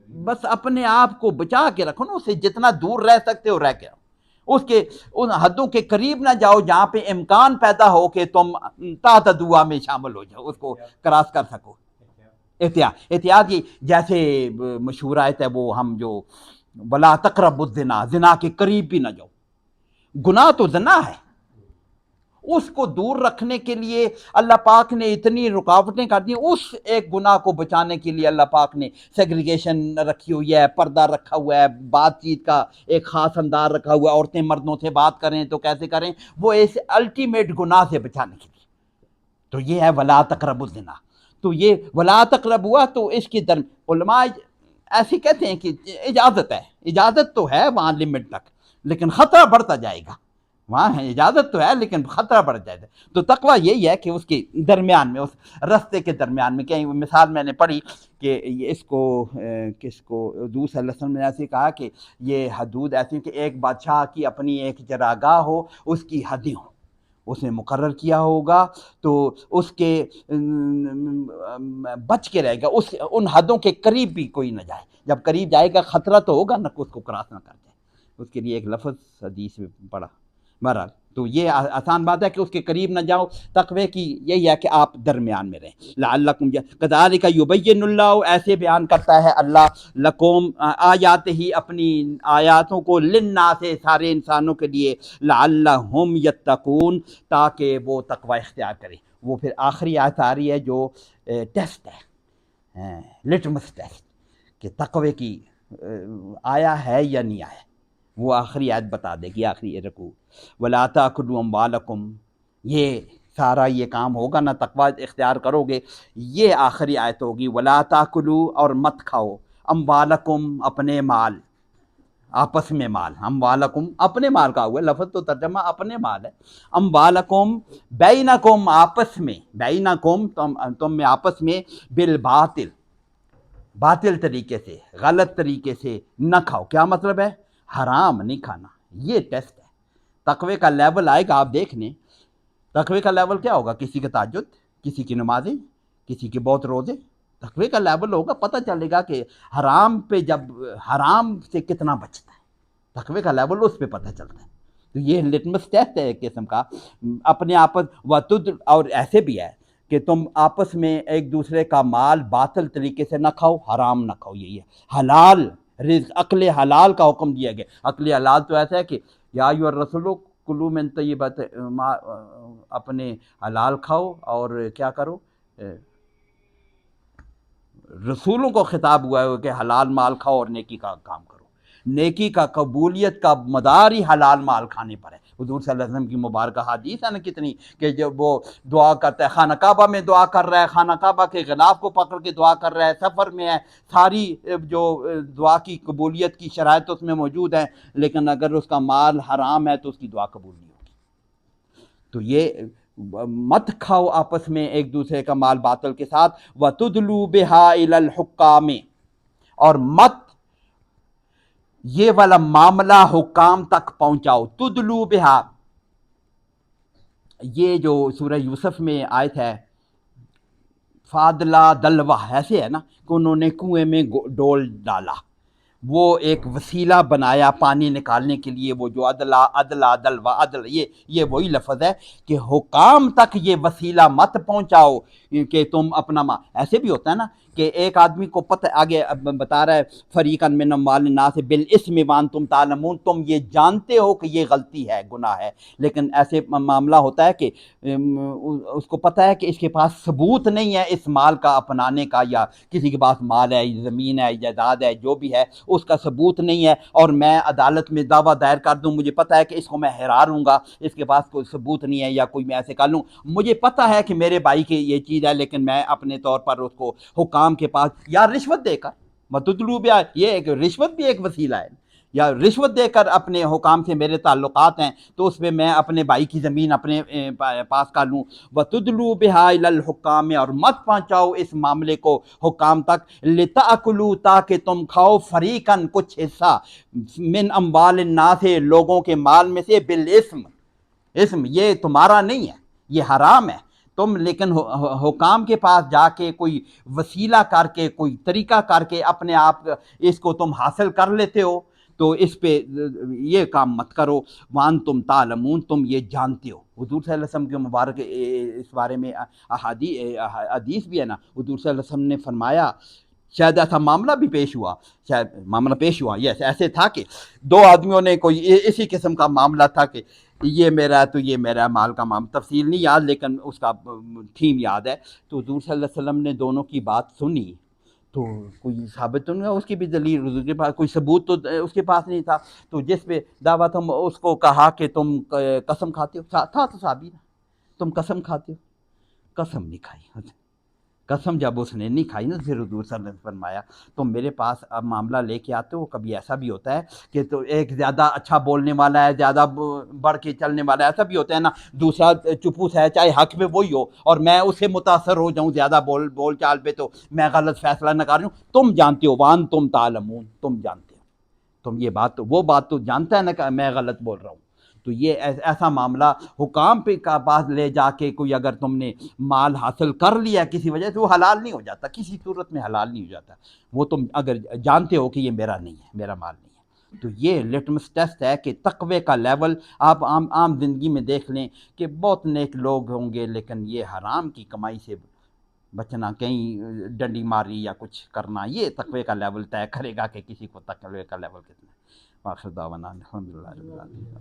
بس اپنے آپ کو بچا کے رکھو نا، اس سے جتنا دور رہ سکتے ہو رہ کے رہو، اس کے ان حدوں کے قریب نہ جاؤ جہاں پہ امکان پیدا ہو کہ تم تعتدوا میں شامل ہو جاؤ، اس کو کراس کر سکو. احتیاط یہ جیسے مشہور آیت ہے وہ ہم جو ولا تقربوا الزنا، زنا کے قریب بھی نہ جاؤ. گناہ تو زنا ہے، اس کو دور رکھنے کے لیے اللہ پاک نے اتنی رکاوٹیں کر دی. اس ایک گناہ کو بچانے کے لیے اللہ پاک نے سیگریگیشن رکھی ہوئی ہے، پردہ رکھا ہوا ہے، بات چیت کا ایک خاص انداز رکھا ہوا ہے. عورتیں مردوں سے بات کریں تو کیسے کریں، وہ ایسے الٹیمیٹ گناہ سے بچانے کے لیے. تو یہ ہے ولا تقربوا الزنا. تو یہ ولا تقرب ہوا تو اس کی علماء ایسے کہتے ہیں کہ اجازت ہے، اجازت تو ہے وہاں لمٹ تک، لیکن خطرہ بڑھتا جائے گا. وہاں ہے اجازت تو ہے لیکن خطرہ بڑھ جائے گا. تو تقویٰ یہی ہے کہ اس کے درمیان میں، اس رستے کے درمیان میں. کہیں مثال میں نے پڑھی کہ اس کو کس کو حضور صلی اللہ علیہ وسلم نے ایسے کہا کہ یہ حدود ایسی کہ ایک بادشاہ کی اپنی ایک چراگاہ ہو، اس کی حدیں ہوں، اس نے مقرر کیا ہوگا تو اس کے بچ کے رہے گا، ان حدوں کے قریب بھی کوئی نہ جائے. جب قریب جائے گا خطرہ تو ہوگا نہ، اس کو کراس نہ کر جائے. اس کے لیے ایک لفظ حدیث میں پڑھا. بہرحال تو یہ آسان بات ہے کہ اس کے قریب نہ جاؤ. تقوی کی یہی ہے کہ آپ درمیان میں رہیں. لعلکم کذالک یبین اللہ، ایسے بیان کرتا ہے اللہ لکم آیات ہی، اپنی آیاتوں کو، للناس، سارے انسانوں کے لیے، لعلہم یتقون، تاکہ وہ تقوی اختیار کریں. وہ پھر آخری آیت آ رہی ہے جو ٹیسٹ ہے، لٹمس ٹیسٹ، کہ تقوی کی آیا ہے یا نہیں آیا. وہ آخری آیت بتا دے گی، آخری رکوع. وَلَا تَأْكُلُوا أَمْوَالَكُمْ، یہ سارا یہ کام ہوگا نا، تقوی اختیار کرو گے، یہ آخری آیت ہوگی. وَلَا تَأْكُلُوا، اور مت کھاؤ، أَمْوَالَكُمْ، اپنے مال، آپس میں مال. أَمْوَالَكُمْ اپنے مال کا ہوا لفظ تو ترجمہ اپنے مال ہے. أَمْوَالَكُمْ بَيْنَكُمْ، آپس میں، بَيْنَكُمْ تم میں آپس میں، بالباطل، باطل طریقے سے، غلط طریقے سے نہ کھاؤ. کیا مطلب ہے؟ حرام نہیں کھانا. یہ ٹیسٹ ہے. تقوی کا لیول آئے گا، آپ دیکھ لیں. تقوی کا لیول کیا ہوگا؟ کسی کے تہجد، کسی کی نمازیں، کسی کے بہت روزے. تقوی کا لیول ہوگا، پتہ چلے گا کہ حرام پہ، جب حرام سے کتنا بچتا ہے، تقوی کا لیول اس پہ پتہ چلتا ہے. تو یہ لٹمس ٹیسٹ ہے ایک قسم کا. اپنے آپس اور ایسے بھی ہے کہ تم آپس میں ایک دوسرے کا مال باطل طریقے سے نہ کھاؤ، حرام نہ کھاؤ. یہی ہے حلال رزق، عقل حلال کا حکم دیا گیا. عقل حلال تو ایسا ہے کہ یا ایھا الرسول کلوا من طیبات ما، اپنے حلال کھاؤ اور کیا کرو. رسولوں کو خطاب ہوا ہے کہ حلال مال کھاؤ اور نیکی کا کام کرو. نیکی کا، قبولیت کا مدار ہی حلال مال کھانے پر ہے. حضور صلی اللہ علیہ وسلم کی مبارکہ حدیث ہے نا کتنی، کہ جب وہ دعا کرتا ہے، خانہ کعبہ میں دعا کر رہا ہے، خانہ کعبہ کے غلاف کو پکڑ کے دعا کر رہا ہے، سفر میں ہے، ساری جو دعا کی قبولیت کی شرائط اس میں موجود ہیں، لیکن اگر اس کا مال حرام ہے تو اس کی دعا قبول نہیں ہوگی. تو یہ مت کھاؤ آپس میں ایک دوسرے کا مال باطل کے ساتھ. وَتُدْلُوا بِهَا إِلَى الْحُكَّامِ، اور مت یہ والا معاملہ حکام تک پہنچاؤ. تدلو بہا، یہ جو سورہ یوسف میں آیت ہے، فادلہ دلوا، ایسے ہے نا کہ انہوں نے کنویں میں ڈول ڈالا، وہ ایک وسیلہ بنایا پانی نکالنے کے لیے. وہ جو عدلا دلوا، عدل، یہ وہی لفظ ہے کہ حکام تک یہ وسیلہ مت پہنچاؤ کہ تم اپنا ایسے بھی ہوتا ہے نا کہ ایک آدمی کو پتہ، آگے بتا رہا ہے، فریقاً من اموال الناس بالاسم وانتم تعلمون، تم یہ جانتے ہو کہ یہ غلطی ہے، گناہ ہے، لیکن ایسے معاملہ ہوتا ہے کہ اس کو پتہ ہے کہ اس کے پاس ثبوت نہیں ہے اس مال کا اپنانے کا، یا کسی کے پاس مال ہے، زمین ہے، جائیداد ہے، جو بھی ہے، اس کا ثبوت نہیں ہے، اور میں عدالت میں دعویٰ دائر کر دوں، مجھے پتہ ہے کہ اس کو میں ہراروں گا، اس کے پاس کوئی ثبوت نہیں ہے، یا کوئی میں ایسے کر لوں، مجھے پتہ ہے کہ میرے بھائی کی یہ چیز ہے، لیکن میں اپنے طور پر اس کو حکام کے پاس یا رشوت دے کر، متدلو بیا، یہ ایک رشوت بھی ایک وسیلہ ہے، یا رشوت دے کر اپنے حکام سے میرے تعلقات ہیں تو اس پہ میں اپنے بھائی کی زمین اپنے پاس کر لوں. وَتُدْلُوا بِهَا إِلَى الْحُكَّامِ، اور مت پہنچاؤ اس معاملے کو حکام تک. لِتَأْكُلُوا، تاکہ تم کھاؤ، فریقاً کچھ حصہ، من اموال الناس، لوگوں کے مال میں سے، بالاسم، اسم یہ تمہارا نہیں ہے، یہ حرام ہے. تم لیکن حکام کے پاس جا کے کوئی وسیلہ کر کے، کوئی طریقہ کر کے اپنے آپ اس کو تم حاصل کر لیتے ہو، تو اس پہ یہ کام مت کرو. وانتم تعلمون، تم یہ جانتے ہو. حضور صلی اللہ علیہ وسلم کے مبارک اس بارے میں حدیث بھی ہے نا، حضور صلی اللہ علیہ وسلم نے فرمایا، شاید ایسا معاملہ بھی پیش ہوا، شاید معاملہ پیش ہوا، یہ ایسے تھا کہ دو آدمیوں نے کوئی اسی قسم کا معاملہ تھا کہ یہ میرا ہے تو یہ میرا مال کا معاملہ، تفصیل نہیں یاد لیکن اس کا تھیم یاد ہے. تو حضور صلی اللہ علیہ وسلم نے دونوں کی بات سنی، تو کوئی ثابت تو نہیں، اس کی بھی دلیل حضور کے پاس، کوئی ثبوت تو اس کے پاس نہیں تھا. تو جس پہ دعویٰ تم اس کو کہا کہ تم قسم کھاتے ہو، تھا تو ثابت، تم قسم کھاتے ہو. قسم نہیں کھائی. قسم جب اس نے نہیں کھائی نا، پھر حضور صلی اللہ علیہ وسلم نے فرمایا تم میرے پاس اب معاملہ لے کے آتے ہو، کبھی ایسا بھی ہوتا ہے کہ تو ایک زیادہ اچھا بولنے والا ہے، زیادہ بڑھ کے چلنے والا ہے، ایسا بھی ہوتا ہے نا، دوسرا چپوس ہے چاہے حق میں وہی ہو، اور میں اس سے متاثر ہو جاؤں زیادہ بول چال پہ، تو میں غلط فیصلہ نہ کر رہی ہوں. تم جانتے ہو، وان تم تعلمون، تم جانتے ہو، تم یہ بات تو وہ بات تو جانتا ہے نا کہ میں غلط بول رہا ہوں. تو یہ ایسا معاملہ حکام پہ کا پاس لے جا کے کوئی اگر تم نے مال حاصل کر لیا کسی وجہ سے، وہ حلال نہیں ہو جاتا، کسی صورت میں حلال نہیں ہو جاتا. وہ تم اگر جانتے ہو کہ یہ میرا نہیں ہے، میرا مال نہیں ہے. تو یہ لٹمس ٹیسٹ ہے کہ تقوی کا لیول. آپ عام زندگی میں دیکھ لیں کہ بہت نیک لوگ ہوں گے، لیکن یہ حرام کی کمائی سے بچنا، کہیں ڈنڈی ماری یا کچھ کرنا، یہ تقوی کا لیول طے کرے گا کہ کسی کو تقوی کا لیول کتنا ہے. آخر دعوانا الحمدللہ رب العالمین.